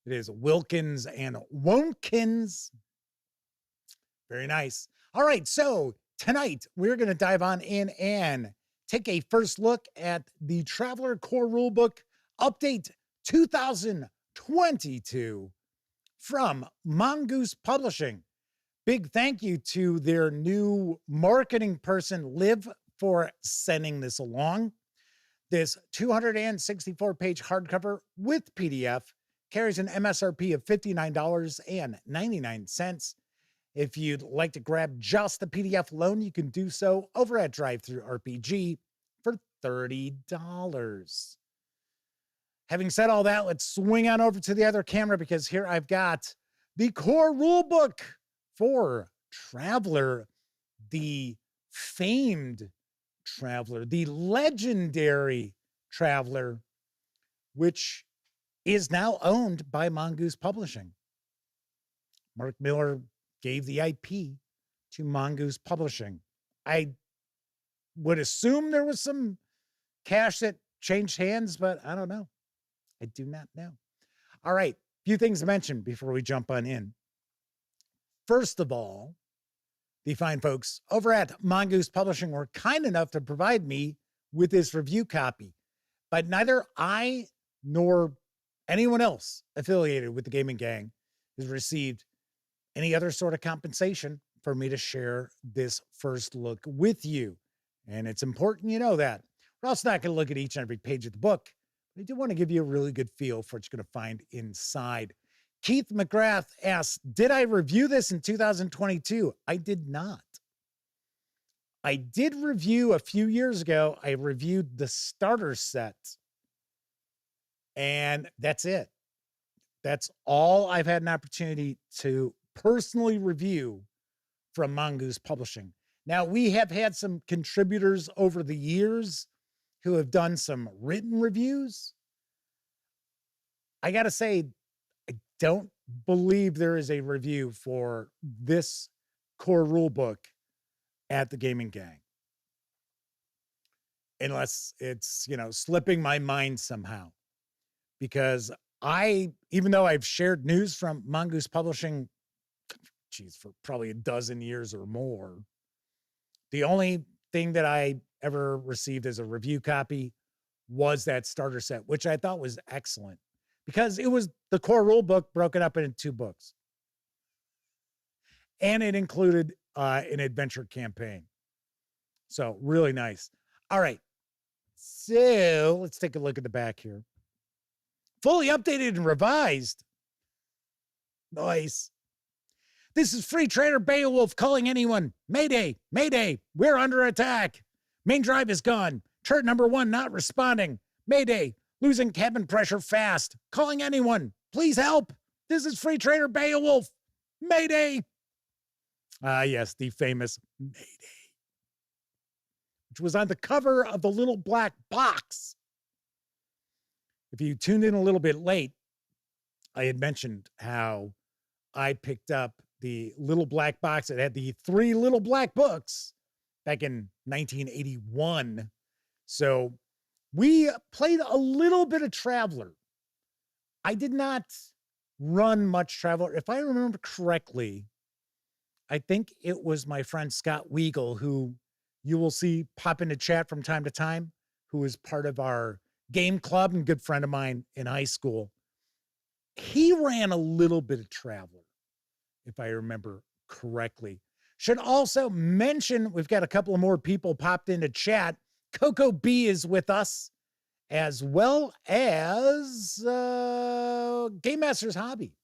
It is Wilkins and Wonkins. Very nice. All right, so tonight we're going to dive on in and take a first look at the Traveller Core Rulebook Update 2022 from Mongoose Publishing. Big thank you to their new marketing person, Liv, for sending this along. This 264-page hardcover with PDF carries an MSRP of $59.99. If you'd like to grab just the PDF alone, you can do so over at DriveThruRPG for $30. Having said all that, let's swing on over to the other camera because here I've got the core rulebook for Traveller, the famed Traveller, the legendary Traveller, which is now owned by Mongoose Publishing. Mark Miller gave the IP to Mongoose Publishing. I would assume there was some cash that changed hands, but I don't know. I do not know. All right, few things to mention before we jump on in. First of all, the fine folks over at Mongoose Publishing were kind enough to provide me with this review copy, but neither I nor anyone else affiliated with the Gaming Gang has received any other sort of compensation for me to share this first look with you. And it's important you know that. We're also not going to look at each and every page of the book. I do want to give you a really good feel for what you're going to find inside. Keith McGrath asks, did I review this in 2022? I did not. I did review a few years ago. I reviewed the starter set. And that's it. That's all I've had an opportunity to personally review from Mongoose Publishing. Now, we have had some contributors over the years who have done some written reviews. I got to say, I don't believe there is a review for this core rule book at the Gaming Gang. Unless it's, slipping my mind somehow. Because even though I've shared news from Mongoose Publishing, for probably a dozen years or more, the only thing that I ever received as a review copy was that starter set, which I thought was excellent because it was the core rule book broken up into 2 books. And it included an adventure campaign. So really nice. All right. So let's take a look at the back here. Fully updated and revised. Nice. This is Free Trader Beowulf calling anyone. Mayday, Mayday, we're under attack. Main drive is gone. Turret number 1 not responding. Mayday, losing cabin pressure fast. Calling anyone. Please help. This is Free Trader Beowulf. Mayday. Yes, the famous Mayday, which was on the cover of the little black box. If you tuned in a little bit late, I had mentioned how I picked up the little black box that had the 3 little black books back in 1981. So we played a little bit of Traveller. I did not run much Traveller. If I remember correctly, I think it was my friend Scott Weigel, who you will see pop into chat from time to time, who is part of our game club and good friend of mine in high school. He ran a little bit of Traveller, if I remember correctly. Should also mention, we've got a couple of more people popped into chat. Coco B is with us, as well as Game Master's Hobby.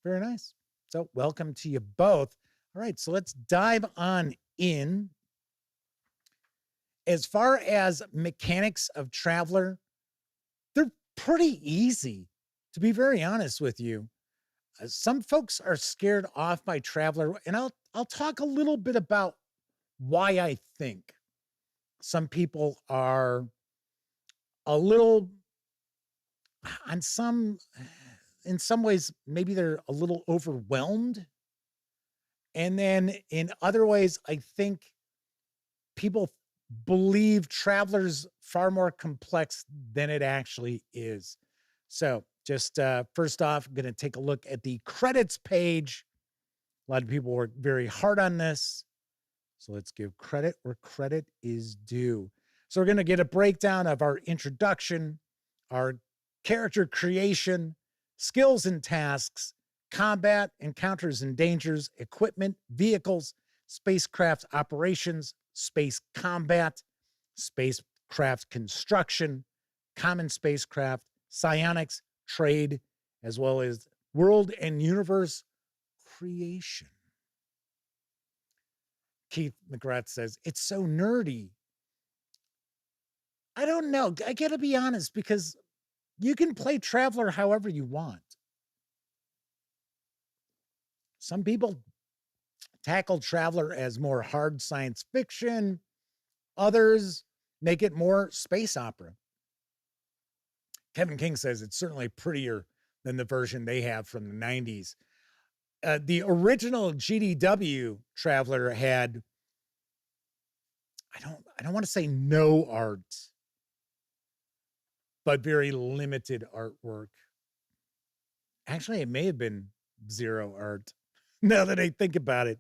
Very nice. So welcome to you both. All right, so let's dive on in. As far as mechanics of Traveller, they're pretty easy, to be very honest with you. Some folks are scared off by Traveller, and I'll talk a little bit about why I think some people are a little, in some ways, maybe they're a little overwhelmed. And then in other ways, I think people believe Traveller's far more complex than it actually is. So just first off, I'm going to take a look at the credits page. A lot of people work very hard on this. So let's give credit where credit is due. So we're going to get a breakdown of our introduction, our character creation, skills and tasks, combat, encounters and dangers, equipment, vehicles, spacecraft operations, space combat, spacecraft construction, common spacecraft, psionics, trade, as well as world and universe creation. Keith McGrath says, it's so nerdy. I don't know. I got to be honest, because you can play Traveller however you want. Some people tackle Traveller as more hard science fiction. Others make it more space opera. Kevin King says it's certainly prettier than the version they have from the 90s. The original GDW Traveller had, I don't want to say no art, but very limited artwork. Actually, it may have been 0 art, now that I think about it.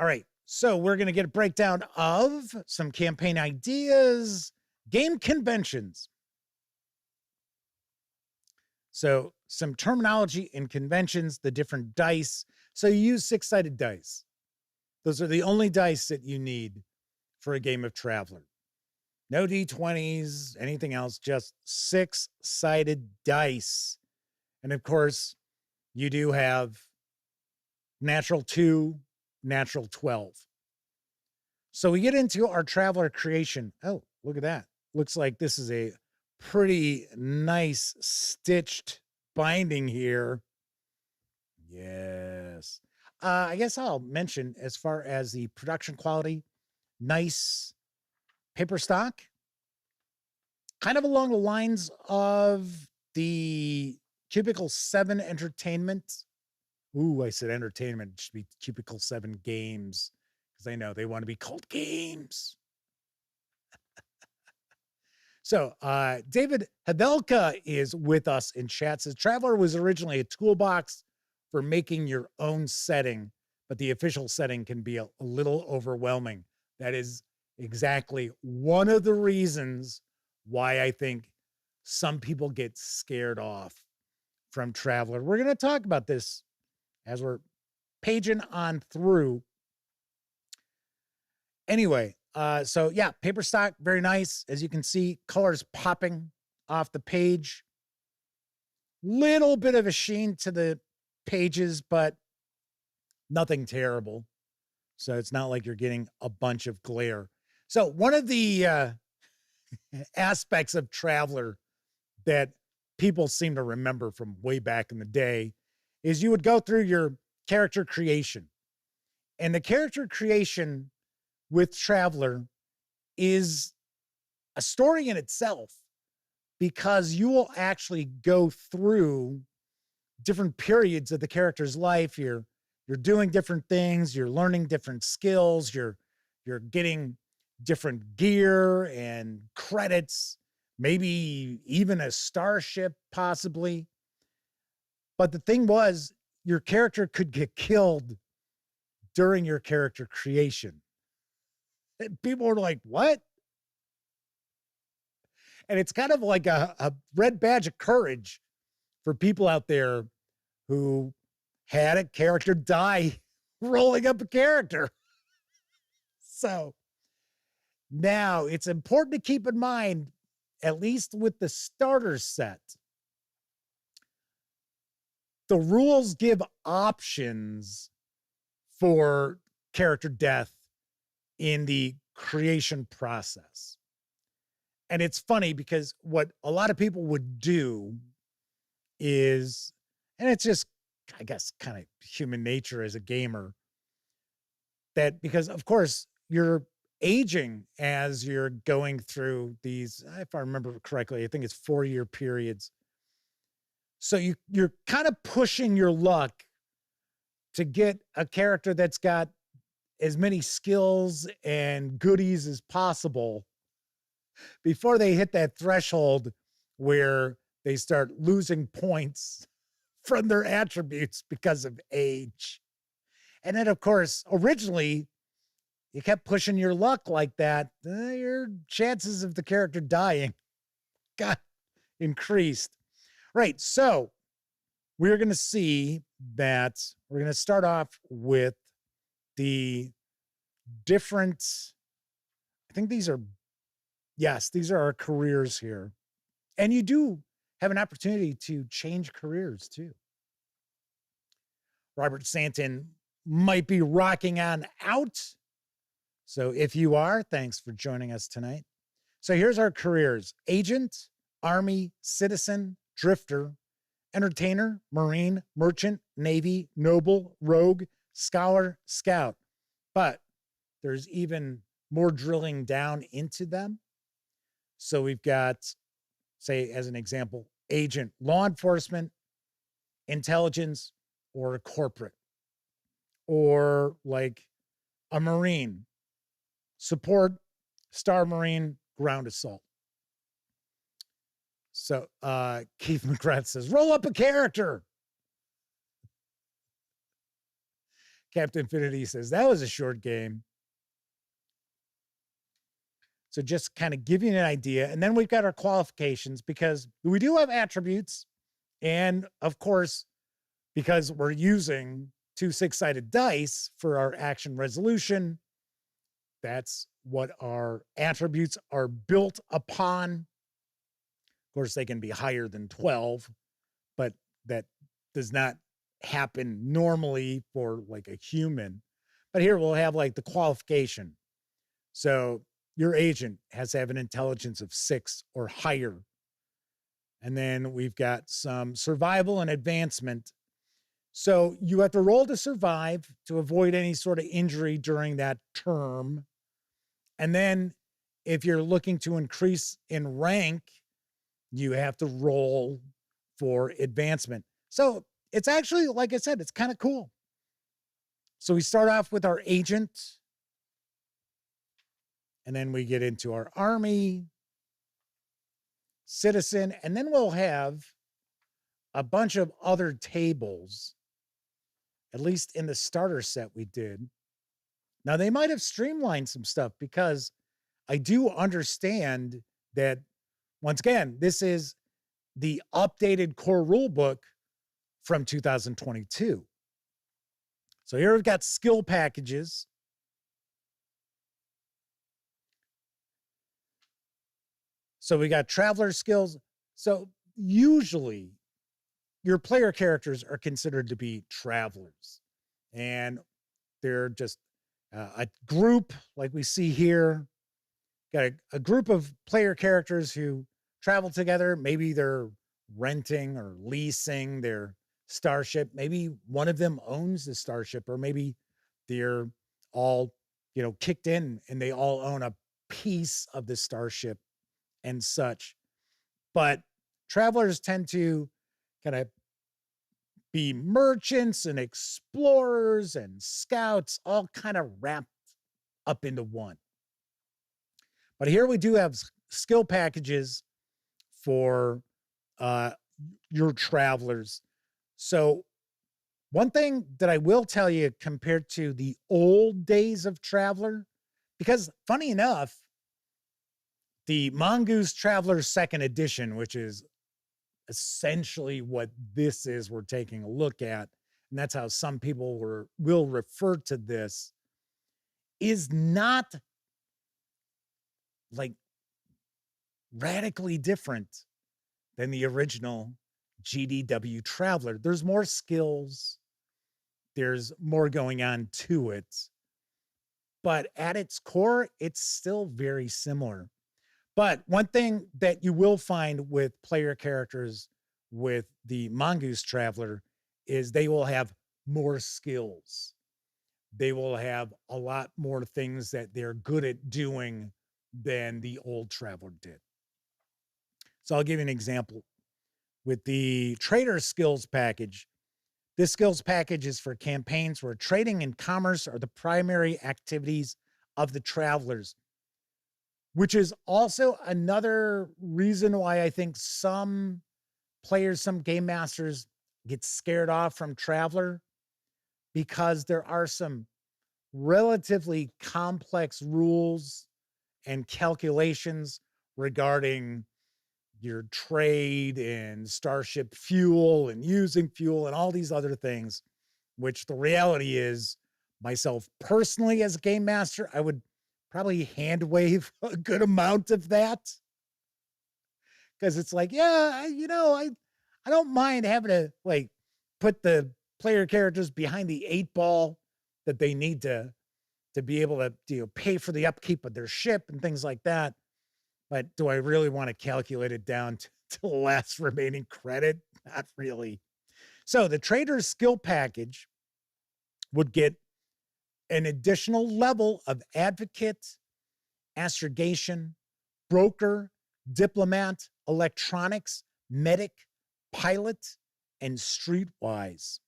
All right, so we're going to get a breakdown of some campaign ideas, game conventions. So some terminology and conventions, the different dice. So you use 6-sided dice. Those are the only dice that you need for a game of Traveller. No D20s, anything else, just 6-sided dice. And of course, you do have natural 2, natural 12. So we get into our Traveller creation. Oh, look at that. Looks like this is a pretty nice stitched binding here. Yes. I guess I'll mention, as far as the production quality, nice paper stock, kind of along the lines of the Cubicle 7 Entertainment. Ooh, I said entertainment. It should be Cubicle 7 Games, because I know they want to be called games. So David Havelka is with us in chat. Says Traveller was originally a toolbox for making your own setting, but the official setting can be a little overwhelming. That is exactly one of the reasons why I think some people get scared off from Traveller. We're going to talk about this as we're paging on through. Anyway, so yeah, paper stock, very nice. As you can see, colors popping off the page. Little bit of a sheen to the pages, but nothing terrible. So it's not like you're getting a bunch of glare. So one of the aspects of Traveller that people seem to remember from way back in the day is you would go through your character creation. And the character creation with Traveller is a story in itself, because you will actually go through different periods of the character's life. You're doing different things, you're learning different skills, you're getting different gear and credits, maybe even a starship possibly. But the thing was, your character could get killed during your character creation. And people were like, what? And it's kind of like a red badge of courage for people out there who had a character die rolling up a character. So now it's important to keep in mind, at least with the starter set, the rules give options for character death in the creation process. And it's funny because what a lot of people would do is, and it's just, I guess, kind of human nature as a gamer, that because of course you're aging as you're going through these, if I remember correctly, I think it's 4-year periods. So you're kind of pushing your luck to get a character that's got as many skills and goodies as possible before they hit that threshold where they start losing points from their attributes because of age. And then, of course, originally, you kept pushing your luck like that, your chances of the character dying got increased. Right, so we're going to see that we're going to start off with the different, I think these are, yes, these are our careers here. And you do have an opportunity to change careers too. Robert Santon might be rocking on out. So if you are, thanks for joining us tonight. So here's our careers: agent, army, citizen, drifter, entertainer, marine, merchant, navy, noble, rogue, scholar, scout. But there's even more drilling down into them. So we've got, say, as an example, agent, law enforcement, intelligence, or a corporate, or like a marine, support, star marine, ground assault. So Keith McGrath says, roll up a character. Captain Infinity says, that was a short game. So just kind of give you an idea. And then we've got our qualifications, because we do have attributes. And of course, because we're using 2 6-sided dice for our action resolution, that's what our attributes are built upon. Of course, they can be higher than 12, but that does not happen normally for like a human. But here we'll have like the qualification. So your agent has to have an intelligence of 6 or higher. And then we've got some survival and advancement. So you have to roll to survive to avoid any sort of injury during that term. And then if you're looking to increase in rank, you have to roll for advancement. So it's actually, like I said, it's kind of cool. So we start off with our agent, and then we get into our army, citizen, and then we'll have a bunch of other tables, at least in the starter set we did. Now, they might have streamlined some stuff because I do understand that, once again, this is the updated core rulebook from 2022. So here we've got skill packages. So we got traveler skills. So usually your player characters are considered to be travelers, and they're just a group like we see here. Got a group of player characters who travel together. Maybe they're renting or leasing their starship. Maybe one of them owns the starship, or maybe they're all, kicked in and they all own a piece of the starship and such. But travelers tend to kind of be merchants and explorers and scouts, all kind of wrapped up into one. But here we do have skill packages for your travelers. So one thing that I will tell you compared to the old days of Traveller, because funny enough, the Mongoose Traveller 2nd edition, which is essentially what this is we're taking a look at, and that's how some people will refer to this, is not like radically different than the original GDW Traveller. There's more skills, there's more going on to it, but at its core, it's still very similar. But one thing that you will find with player characters with the Mongoose Traveller is they will have more skills. They will have a lot more things that they're good at doing than the old Traveller did. So I'll give you an example. With the Trader Skills package, this skills package is for campaigns where trading and commerce are the primary activities of the travelers, which is also another reason why I think some players, some game masters get scared off from Traveller, because there are some relatively complex rules and calculations regarding your trade and starship fuel and using fuel and all these other things, which the reality is, myself personally as a game master, I would probably hand wave a good amount of that, because it's like, yeah, I don't mind having to like put the player characters behind the 8 ball that they need to be able to pay for the upkeep of their ship and things like that. But do I really want to calculate it down to the last remaining credit? Not really. So the Trader's Skill Package would get an additional level of Advocate, Astrogation, Broker, Diplomat, Electronics, Medic, Pilot, and Streetwise.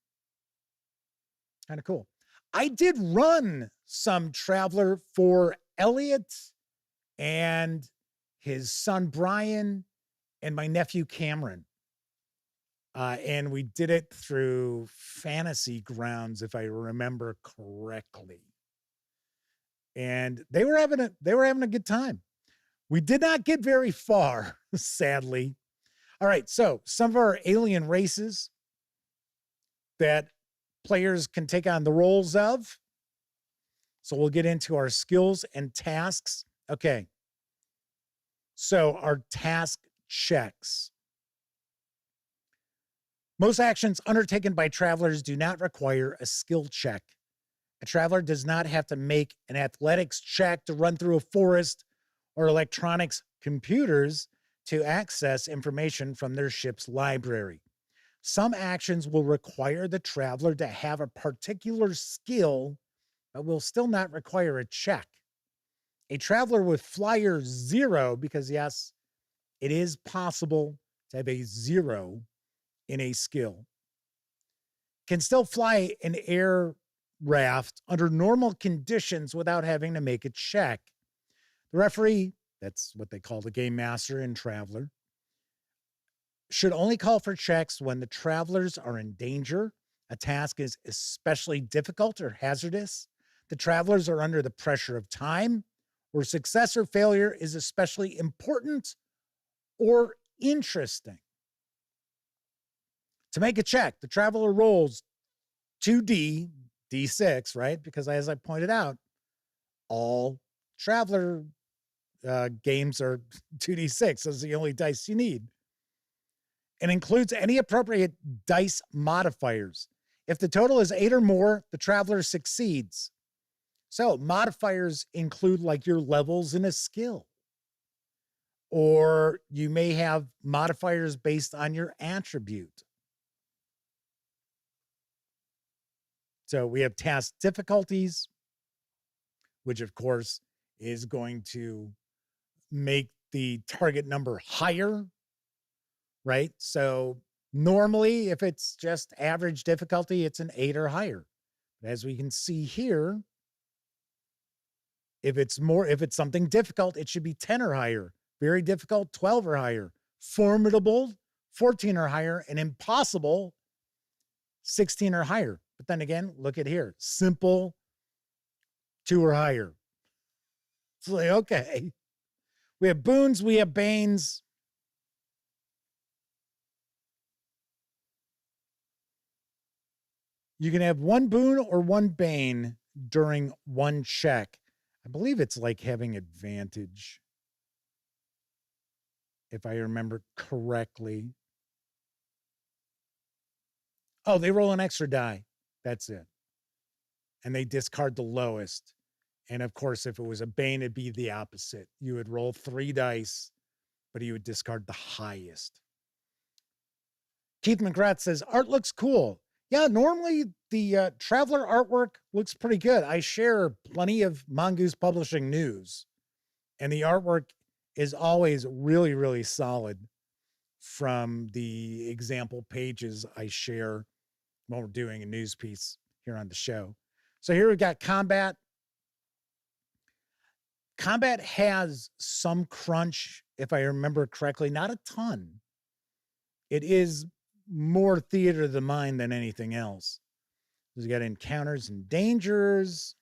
Kind of cool. I did run some Traveller for Elliot and his son Brian and my nephew Cameron. And we did it through Fantasy Grounds, if I remember correctly. And they were having a good time. We did not get very far, sadly. All right, so some of our alien races that players can take on the roles of. So we'll get into our skills and tasks. Okay. So our task checks. Most actions undertaken by travelers do not require a skill check. A traveler does not have to make an athletics check to run through a forest or electronics computers to access information from their ship's library. Some actions will require the traveler to have a particular skill, but will still not require a check. A traveler with flyer 0, because yes, it is possible to have a 0 in a skill, can still fly an air raft under normal conditions without having to make a check. The referee, that's what they call the game master in Traveller, should only call for checks when the travelers are in danger, a task is especially difficult or hazardous, the travelers are under the pressure of time, or success or failure is especially important or interesting. To make a check, the traveler rolls 2D, D6, right? Because as I pointed out, all Traveller games are 2D6. Those are the only dice you need. And includes any appropriate dice modifiers. If the total is 8 or more, the traveler succeeds. So modifiers include like your levels in a skill. Or you may have modifiers based on your attribute. So we have task difficulties, which of course is going to make the target number higher, right? So normally if it's just average difficulty, it's an 8 or higher. But as we can see here, if it's something difficult, it should be 10 or higher. Very difficult, 12 or higher. Formidable, 14 or higher. And impossible, 16 or higher. But then again, look at here. Simple, 2 or higher. It's like, okay. We have boons, we have banes. You can have 1 boon or 1 bane during 1 check. I believe it's like having advantage, if I remember correctly. Oh, they roll an extra die. That's it. And they discard the lowest. And of course, if it was a bane, it'd be the opposite. You would roll 3 dice, but you would discard the highest. Keith McGrath says, art looks cool. Yeah, normally the Traveller artwork looks pretty good. I share plenty of Mongoose Publishing news, and the artwork is always really, really solid from the example pages I share when we're doing a news piece here on the show. So here we've got combat. Combat has some crunch, if I remember correctly, not a ton. It is more theater of the mind than anything else. We've got encounters and dangers,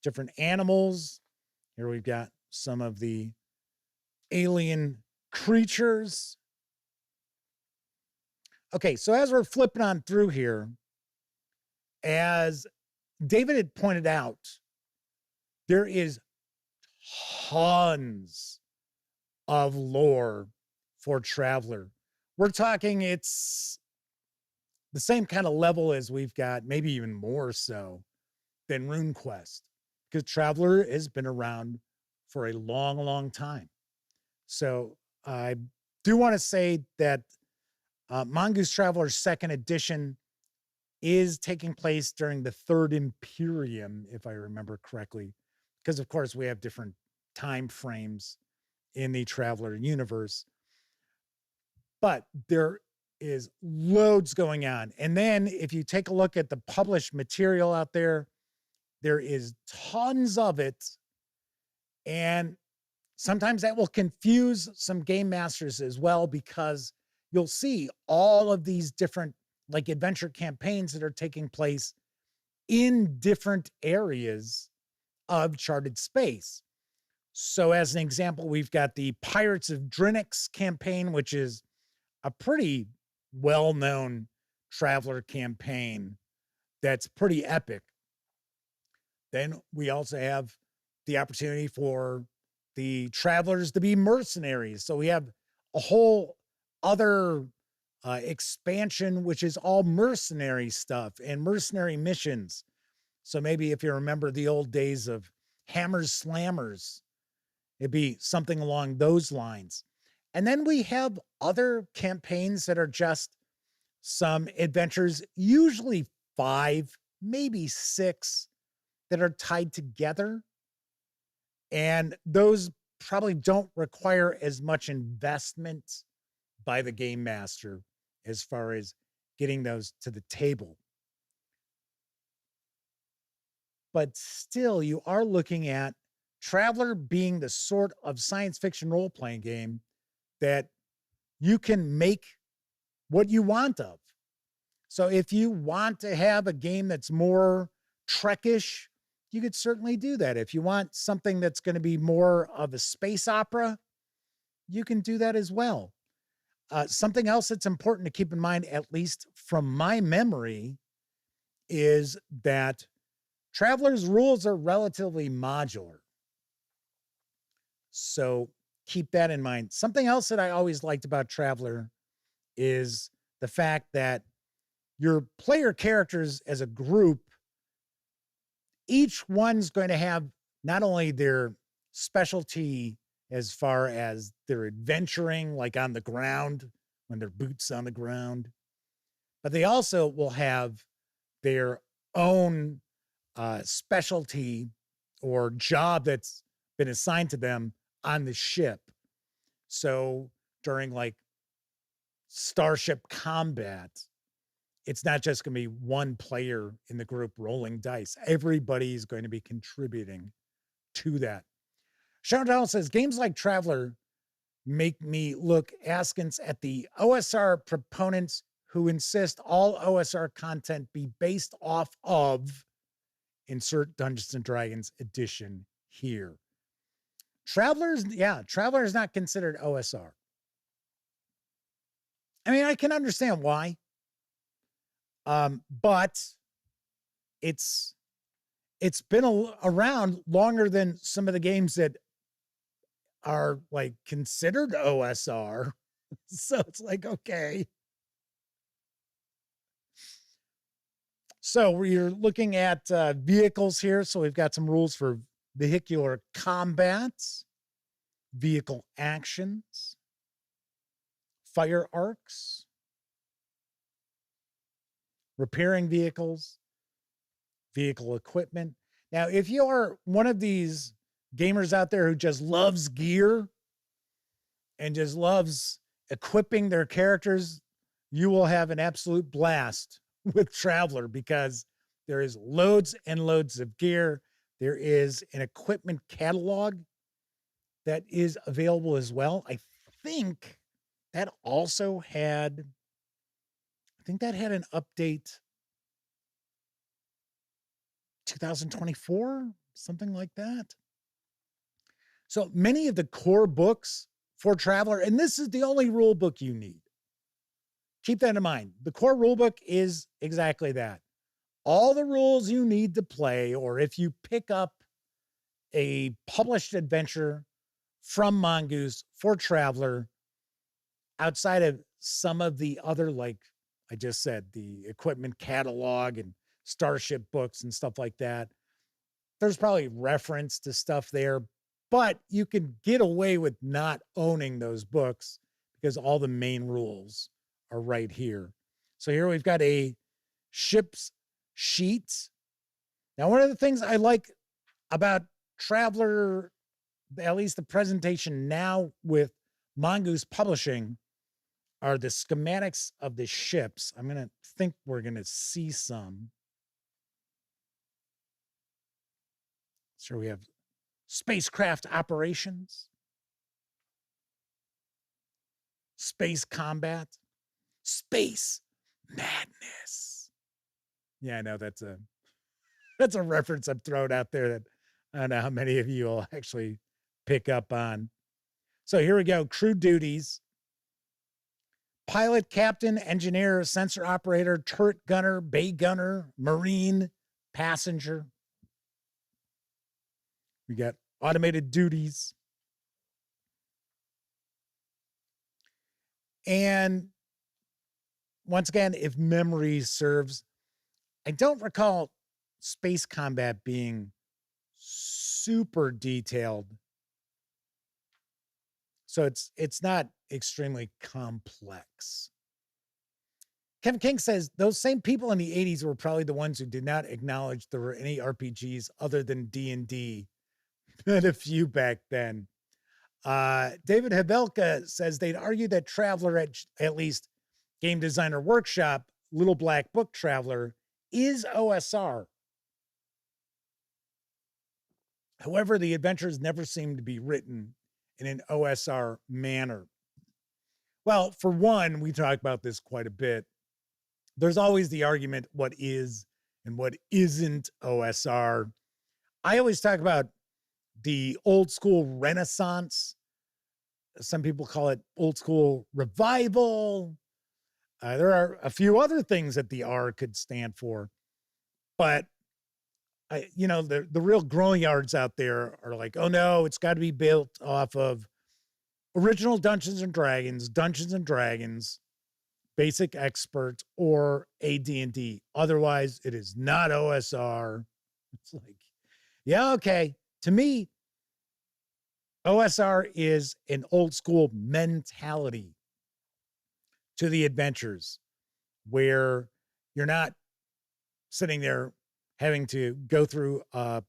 different animals. Here we've got some of the alien creatures. Okay, so as we're flipping on through here, as David had pointed out, there is tons of lore for Traveller. We're talking it's the same kind of level as we've got, maybe even more so than RuneQuest, because Traveller has been around for a long, long time. So I do want to say that Mongoose Traveller 2nd edition is taking place during the 3rd Imperium, if I remember correctly, because of course we have different time frames in the Traveller universe. But there is loads going on. And then if you take a look at the published material out there, there is tons of it. And sometimes that will confuse some game masters as well, because you'll see all of these different like adventure campaigns that are taking place in different areas of charted space. So as an example, we've got the Pirates of Drinix campaign, which is a pretty well-known Traveller campaign that's pretty epic. Then we also have the opportunity for the travelers to be mercenaries. So we have a whole other expansion, which is all mercenary stuff and mercenary missions. So maybe if you remember the old days of Hammers Slammers, it'd be something along those lines. And then we have other campaigns that are just some adventures, usually 5, maybe 6, that are tied together. And those probably don't require as much investment by the game master as far as getting those to the table. But still, you are looking at Traveller being the sort of science fiction role-playing game that you can make what you want of. So if you want to have a game that's more Trekish, you could certainly do that. If you want something that's going to be more of a space opera, you can do that as well. Something else that's important to keep in mind, at least from my memory, is that Traveller's rules are relatively modular. So keep that in mind. Something else that I always liked about Traveller is the fact that your player characters as a group, each one's going to have not only their specialty as far as their adventuring, like on the ground, when their boots on the ground, but they also will have their own specialty or job that's been assigned to them on the ship. So during like starship combat, it's not just going to be one player in the group rolling dice. Everybody's going to be contributing to that. Sharon Donald says, games like Traveller make me look askance at the OSR proponents who insist all OSR content be based off of insert Dungeons and Dragons edition here. Traveller is not considered OSR. I mean, I can understand why. But it's been around longer than some of the games that are like considered OSR. So it's like, okay. So we're looking at vehicles here. So we've got some rules for vehicular combats, vehicle actions, fire arcs, repairing vehicles, vehicle equipment. Now, if you are one of these gamers out there who just loves gear and just loves equipping their characters, you will have an absolute blast with Traveller because there is loads and loads of gear. There is an equipment catalog that is available as well. I think that also had, an update 2024, something like that. So many of the core books for Traveller, and this is the only rule book you need. Keep that in mind. The core rulebook is exactly that. All the rules you need to play, or if you pick up a published adventure from Mongoose for Traveller, outside of some of the other, like I just said, the equipment catalog and starship books and stuff like that, there's probably reference to stuff there, but you can get away with not owning those books because all the main rules are right here. So here we've got a ship's sheet. Now, one of the things I like about Traveller, at least the presentation now with Mongoose Publishing, are the schematics of the ships. I'm going to think we're going to see some. So we have spacecraft operations, space combat, space madness. Yeah, I know that's a reference I've thrown out there that I don't know how many of you will actually pick up on. So here we go. Crew duties. Pilot, captain, engineer, sensor operator, turret gunner, bay gunner, marine, passenger. We got automated duties. And once again, if memory serves, I don't recall space combat being super detailed. So it's not extremely complex. Kevin King says those same people in the 80s were probably the ones who did not acknowledge there were any RPGs other than D&D, but a few back then. David Habelka says they'd argue that Traveller, at least Game Designer Workshop, Little Black Book Traveller, is OSR. However, the adventures never seem to be written in an OSR manner. Well, for one, we talk about this quite a bit. There's always the argument what is and what isn't OSR. I always talk about the old school Renaissance. Some people call it old school revival. There are a few other things that the R could stand for, but the real growing yards out there are like, oh no, it's got to be built off of original Dungeons and Dragons, Basic Expert, or AD&D. Otherwise, it is not OSR. It's like, yeah, okay. To me, OSR is an old school mentality to the adventures where you're not sitting there having to go through a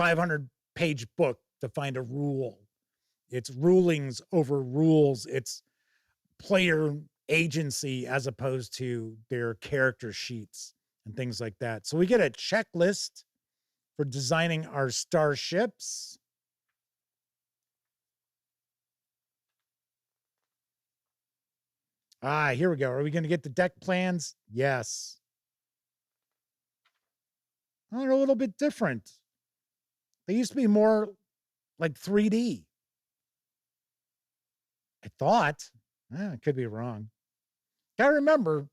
500-page book to find a rule. It's rulings over rules. It's player agency as opposed to their character sheets and things like that. So we get a checklist for designing our starships. Here we go. Are we going to get the deck plans? Yes. Oh, they're a little bit different. They used to be more like 3D. I thought. I could be wrong. I remember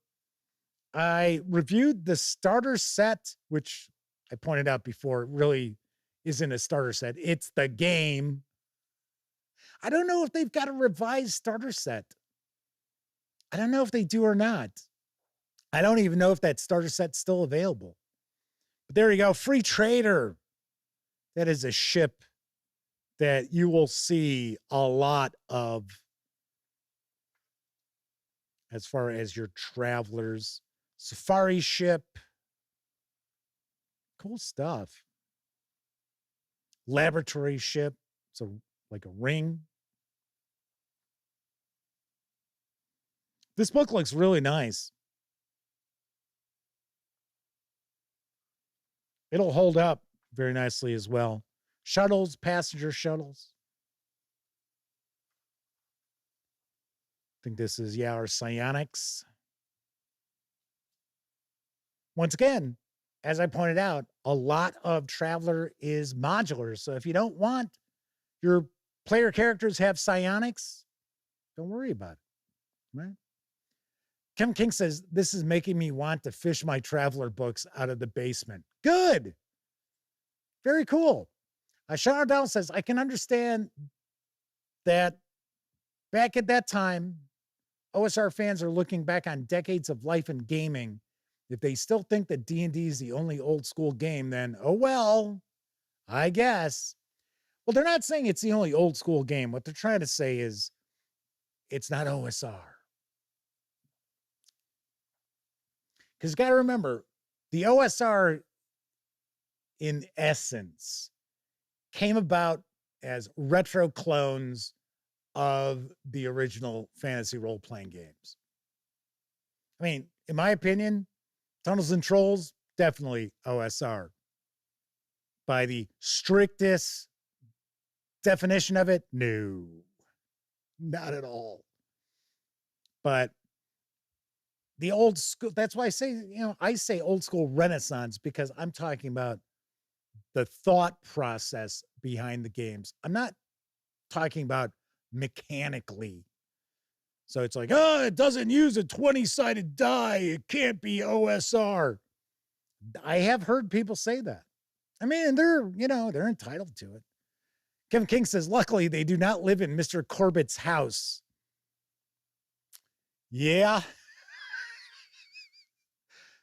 I reviewed the starter set, which I pointed out before really isn't a starter set. It's the game. I don't know if they've got a revised starter set. I don't know if they do or not. I don't even know if that starter set's still available. But there you go. Free Trader. That is a ship that you will see a lot of as far as your travelers. Safari ship. Cool stuff. Laboratory ship. So like a ring. This book looks really nice. It'll hold up very nicely as well. Shuttles, passenger shuttles. I think this is, our psionics. Once again, as I pointed out, a lot of Traveller is modular. So if you don't want your player characters have psionics, don't worry about it, right? Kim King says, this is making me want to fish my Traveller books out of the basement. Good. Very cool. Sean O'Donnell says, I can understand that back at that time, OSR fans are looking back on decades of life in gaming. If they still think that D&D is the only old school game, then, oh, well, I guess. Well, they're not saying it's the only old school game. What they're trying to say is it's not OSR. Because you got to remember, the OSR, in essence, came about as retro clones of the original fantasy role-playing games. I mean, in my opinion, Tunnels and Trolls, definitely OSR. By the strictest definition of it, no, not at all. But the old school, that's why I say, I say old school Renaissance, because I'm talking about the thought process behind the games. I'm not talking about mechanically. So it's like, oh, it doesn't use a 20-sided die. It can't be OSR. I have heard people say that. I mean, they're entitled to it. Kevin King says, luckily, they do not live in Mr. Corbett's house. Yeah.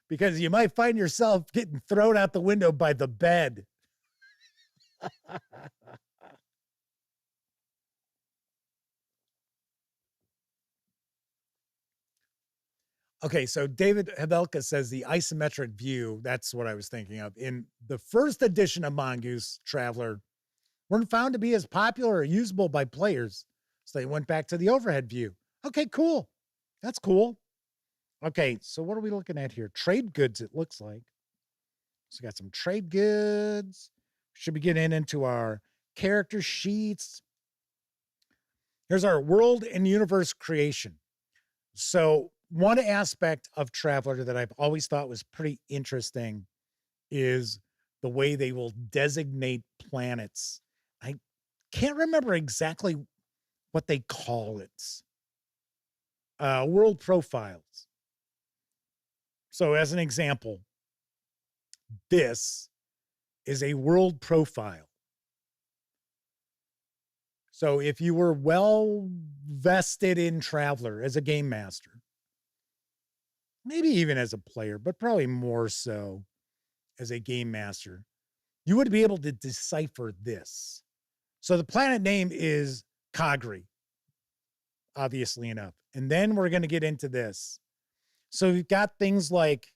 Because you might find yourself getting thrown out the window by the bed. Okay, so David Hebelka says the isometric view, that's what I was thinking of. In the first edition of Mongoose Traveller, weren't found to be as popular or usable by players, so they went back to the overhead view. Okay, cool. That's cool. Okay, so what are we looking at here? Trade goods, it looks like. So we got some trade goods. Should be getting into our character sheets. Here's our world and universe creation. So one aspect of Traveller that I've always thought was pretty interesting is the way they will designate planets. I can't remember exactly what they call it. World profiles. So as an example, this is a world profile. So if you were well vested in Traveller as a game master, maybe even as a player, but probably more so as a game master, you would be able to decipher this. So the planet name is Kagri, obviously enough. And then we're going to get into this. So we've got things like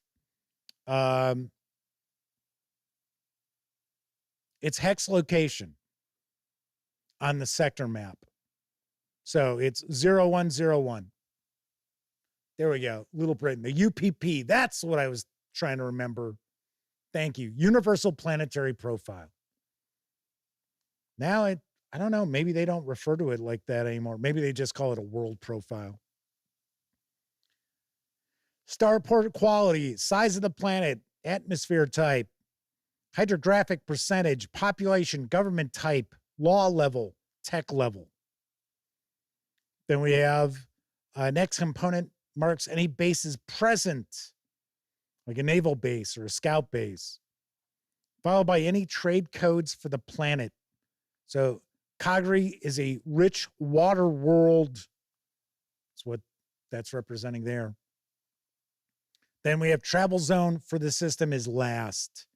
its hex location on the sector map. So it's 0101. There we go. Little Britain, the UPP. That's what I was trying to remember. Thank you. Universal Planetary Profile. Now, I don't know. Maybe they don't refer to it like that anymore. Maybe they just call it a world profile. Starport quality, size of the planet, atmosphere type, hydrographic percentage, population, government type, law level, tech level. Then we have next component marks any bases present, like a naval base or a scout base, followed by any trade codes for the planet. So Kagri is a rich water world. That's what that's representing there. Then we have travel zone for the system is last.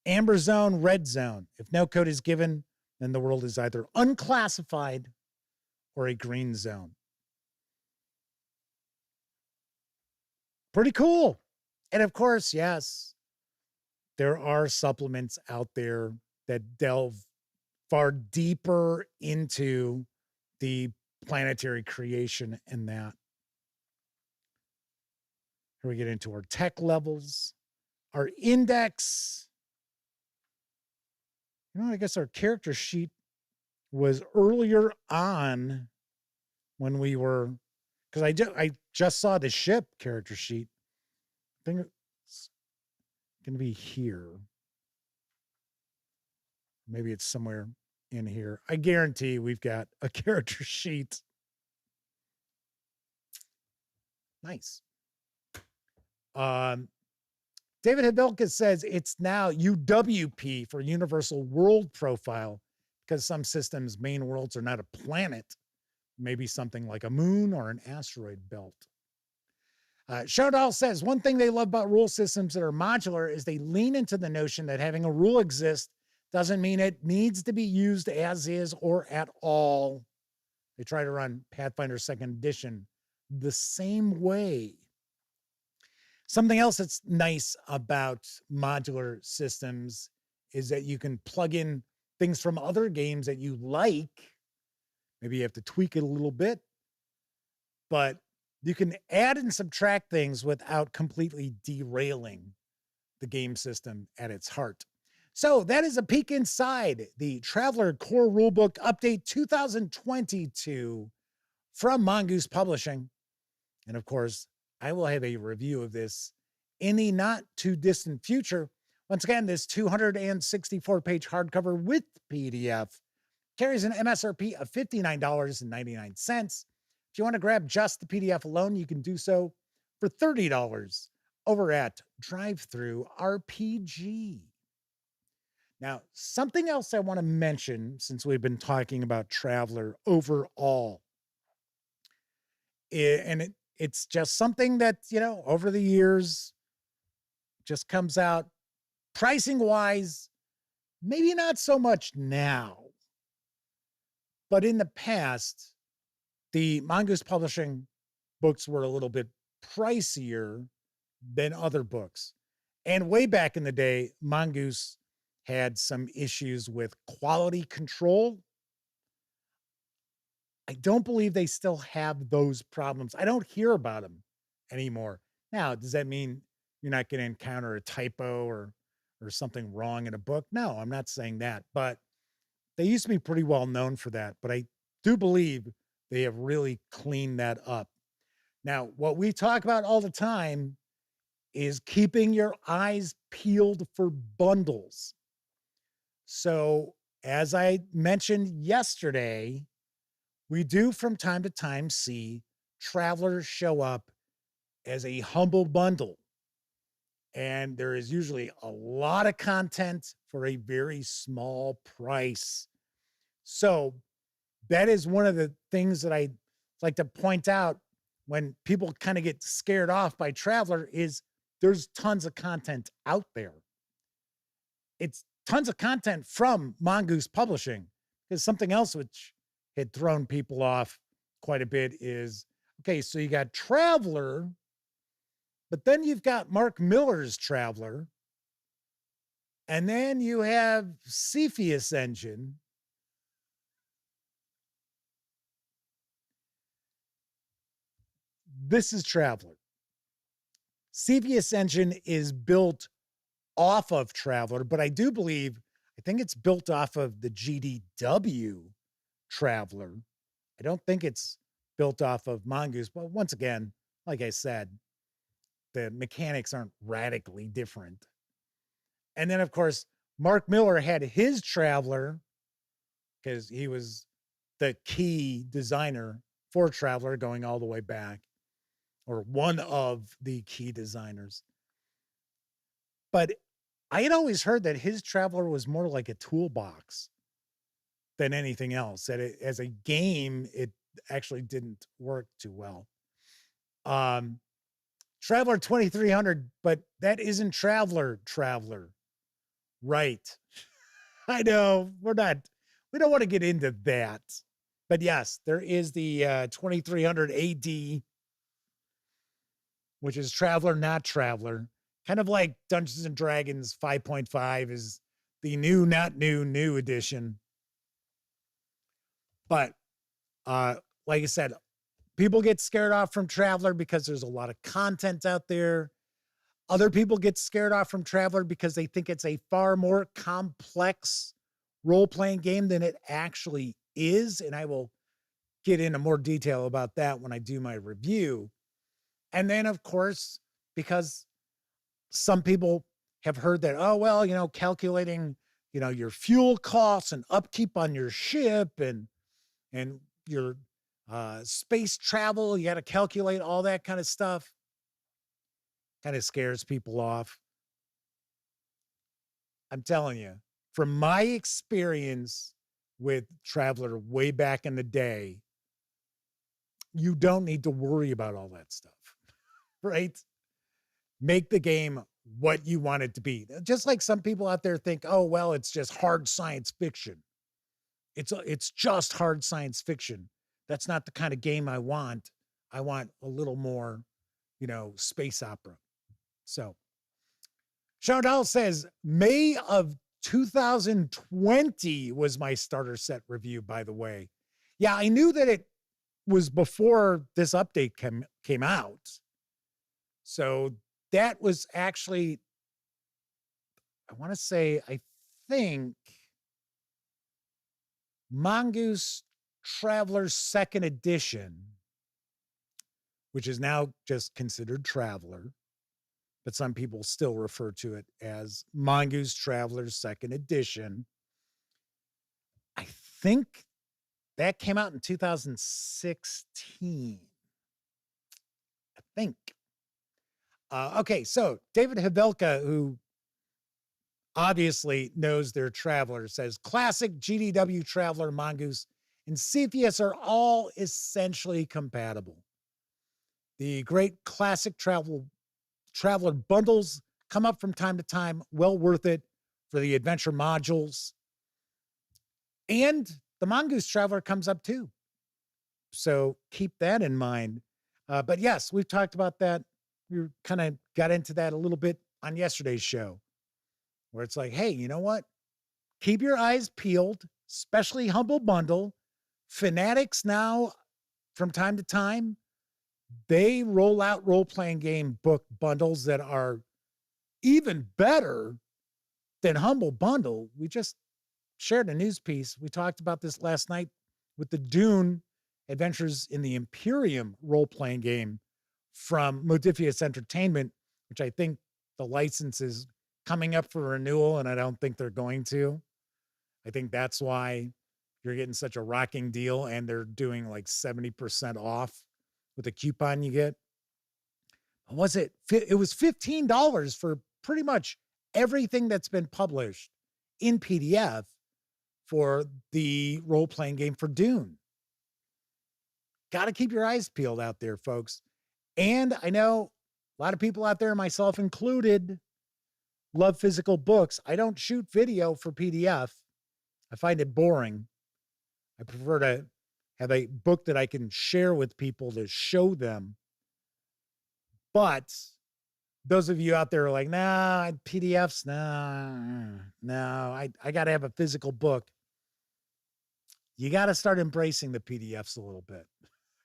Amber zone, red zone. If no code is given, then the world is either unclassified or a green zone. Pretty cool. And of course, yes, there are supplements out there that delve far deeper into the planetary creation and that. Here we get into our tech levels, our index. You know, I guess our character sheet was earlier on when we were, because I just saw the ship character sheet. I think it's going to be here. Maybe it's somewhere in here. I guarantee we've got a character sheet. Nice. David Hebelka says it's now UWP for Universal World Profile because some systems' main worlds are not a planet, maybe something like a moon or an asteroid belt. Showdoll says one thing they love about rule systems that are modular is they lean into the notion that having a rule exist doesn't mean it needs to be used as is or at all. They try to run Pathfinder 2nd Edition the same way. Something else that's nice about modular systems is that you can plug in things from other games that you like. Maybe you have to tweak it a little bit, but you can add and subtract things without completely derailing the game system at its heart. So that is a peek inside the Traveller Core Rulebook Update 2022 from Mongoose Publishing. And of course, I will have a review of this in the not too distant future. Once again, this 264-page hardcover with PDF carries an MSRP of $59.99. If you want to grab just the PDF alone, you can do so for $30 over at DriveThruRPG. Now, something else I want to mention since we've been talking about Traveller overall, it's just something that, over the years just comes out pricing wise, maybe not so much now, but in the past, the Mongoose Publishing books were a little bit pricier than other books. And way back in the day, Mongoose had some issues with quality control. I don't believe they still have those problems. I don't hear about them anymore. Now, does that mean you're not going to encounter a typo or something wrong in a book? No, I'm not saying that, but they used to be pretty well known for that. But I do believe they have really cleaned that up. Now, what we talk about all the time is keeping your eyes peeled for bundles. So, as I mentioned yesterday, we do from time to time see Travelers show up as a humble bundle. And there is usually a lot of content for a very small price. So that is one of the things that I like to point out when people kind of get scared off by Traveller is there's tons of content out there. It's tons of content from Mongoose Publishing, because something else which had thrown people off quite a bit is, okay, so you got Traveller, but then you've got Mark Miller's Traveller, and then you have Cepheus Engine. This is Traveller. Cepheus Engine is built off of Traveller, but I think it's built off of the GDW Traveller. I don't think it's built off of Mongoose, but once again, like I said, the mechanics aren't radically different. And then, of course, Mark Miller had his Traveller because he was the key designer for Traveller going all the way back, or one of the key designers. But I had always heard that his Traveller was more like a toolbox than anything else. That as a game, it actually didn't work too well. Traveller 2300, but that isn't Traveller. Right. I know we don't want to get into that. But yes, there is the 2300 AD, which is Traveller, not Traveller. Kind of like Dungeons and Dragons 5.5 is the new, not new edition. But like I said, people get scared off from Traveller because there's a lot of content out there. Other people get scared off from Traveller because they think it's a far more complex role-playing game than it actually is. And I will get into more detail about that when I do my review. And then, of course, because some people have heard that, oh, well, calculating, your fuel costs and upkeep on your ship and your space travel, you got to calculate all that kind of stuff. Kind of scares people off. I'm telling you, from my experience with Traveller way back in the day, you don't need to worry about all that stuff, right? Make the game what you want it to be. Just like some people out there think, oh, well, it's just hard science fiction. It's just hard science fiction. That's not the kind of game I want. I want a little more, space opera. So, Chantal says, May of 2020 was my starter set review, by the way. Yeah, I knew that it was before this update came out. So that was actually, I think, Mongoose Traveller's second edition, which is now just considered Traveller, but some people still refer to it as Mongoose Traveller's second edition. I think that came out in 2016. I think. Okay, so David Havelka, who obviously knows their Traveller, says classic GDW Traveller, Mongoose, and Cepheus are all essentially compatible. The great classic Traveller bundles come up from time to time, well worth it for the adventure modules. And the Mongoose Traveller comes up too. So keep that in mind. But yes, we've talked about that. We kind of got into that a little bit on yesterday's show, where it's like, hey, you know what? Keep your eyes peeled, especially Humble Bundle. Fanatics now, from time to time, they roll out role-playing game book bundles that are even better than Humble Bundle. We just shared a news piece. We talked about this last night with the Dune Adventures in the Imperium role-playing game from Modiphius Entertainment, which I think the license is coming up for renewal, and I don't think they're going to. I think that's why you're getting such a rocking deal, and they're doing like 70% off with the coupon you get. Was it? It was $15 for pretty much everything that's been published in PDF for the role-playing game for Dune. Got to keep your eyes peeled out there, folks. And I know a lot of people out there, myself included, love physical books. I don't shoot video for PDF. I find it boring. I prefer to have a book that I can share with people to show them. But those of you out there are like, nah, PDFs, no, I got to have a physical book. You got to start embracing the PDFs a little bit.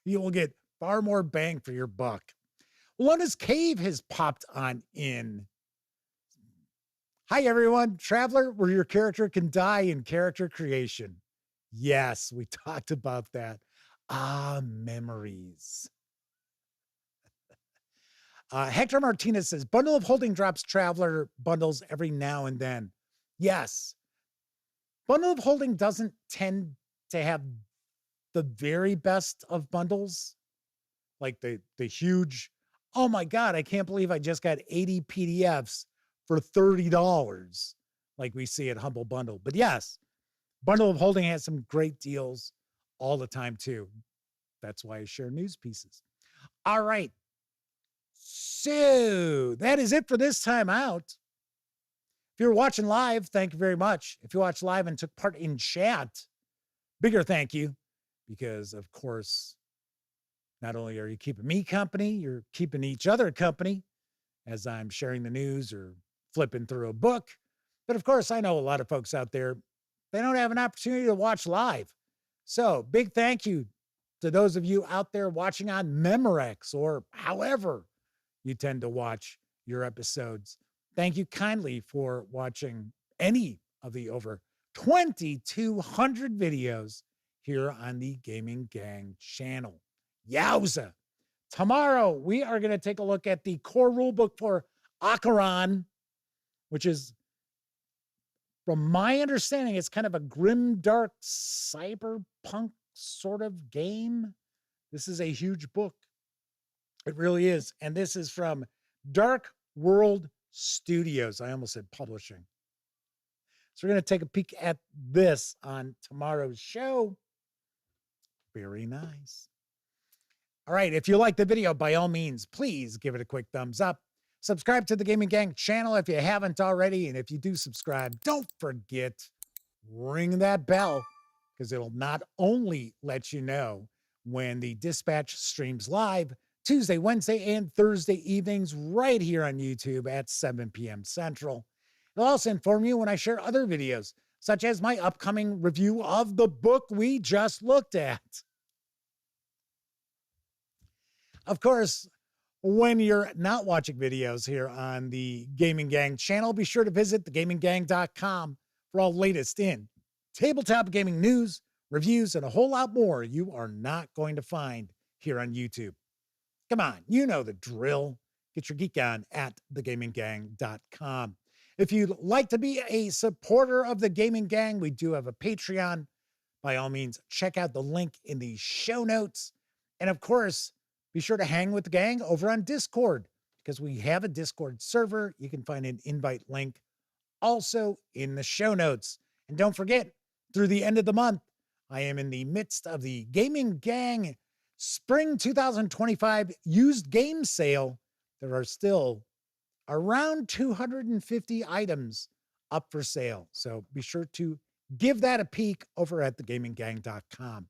You will get far more bang for your buck. Luna's Cave has popped on in. Hi, everyone. Traveller, where your character can die in character creation. Yes, we talked about that. Memories. Hector Martinez says, Bundle of Holding drops Traveller bundles every now and then. Yes. Bundle of Holding doesn't tend to have the very best of bundles, like the huge, oh my God, I can't believe I just got 80 PDFs for $30, like we see at Humble Bundle. But yes, Bundle of Holding has some great deals all the time too. That's why I share news pieces. All right. So that is it for this time out. If you're watching live, thank you very much. If you watched live and took part in chat, bigger thank you, because of course, not only are you keeping me company, you're keeping each other company as I'm sharing the news or flipping through a book. But of course, I know a lot of folks out there, they don't have an opportunity to watch live. So big thank you to those of you out there watching on Memorex or however you tend to watch your episodes. Thank you kindly for watching any of the over 2,200 videos here on the Gaming Gang channel. Yowza. Tomorrow, we are going to take a look at the core rulebook for Acheron, which is, from my understanding, it's kind of a grim, dark, cyberpunk sort of game. This is a huge book. It really is. And this is from Dark World Studios. I almost said publishing. So we're going to take a peek at this on tomorrow's show. Very nice. All right. If you like the video, by all means, please give it a quick thumbs up. Subscribe to the Gaming Gang channel if you haven't already. And if you do subscribe, don't forget, ring that bell, because it'll not only let you know when the Dispatch streams live Tuesday, Wednesday, and Thursday evenings right here on YouTube at 7 p.m. Central. It'll also inform you when I share other videos, such as my upcoming review of the book we just looked at. Of course, when you're not watching videos here on the Gaming Gang channel, be sure to visit thegaminggang.com for all latest in tabletop gaming news, reviews, and a whole lot more you are not going to find here on YouTube. Come on, you know the drill. Get your geek on at thegaminggang.com. If you'd like to be a supporter of the Gaming Gang, we do have a Patreon. By all means, check out the link in the show notes. And of course, be sure to hang with the gang over on Discord, because we have a Discord server. You can find an invite link also in the show notes. And don't forget, through the end of the month, I am in the midst of the Gaming Gang Spring 2025 used game sale. There are still around 250 items up for sale. So be sure to give that a peek over at thegaminggang.com.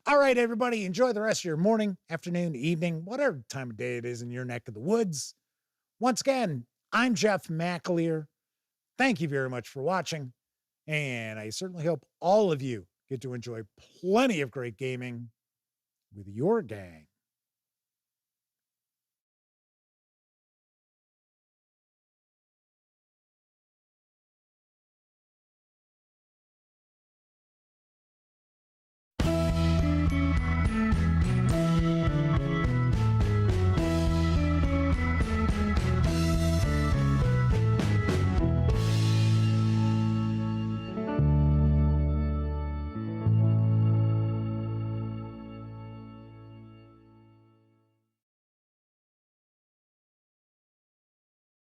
All right, everybody, enjoy the rest of your morning, afternoon, evening, whatever time of day it is in your neck of the woods. Once again, I'm Jeff McAleer. Thank you very much for watching, and I certainly hope all of you get to enjoy plenty of great gaming with your gang.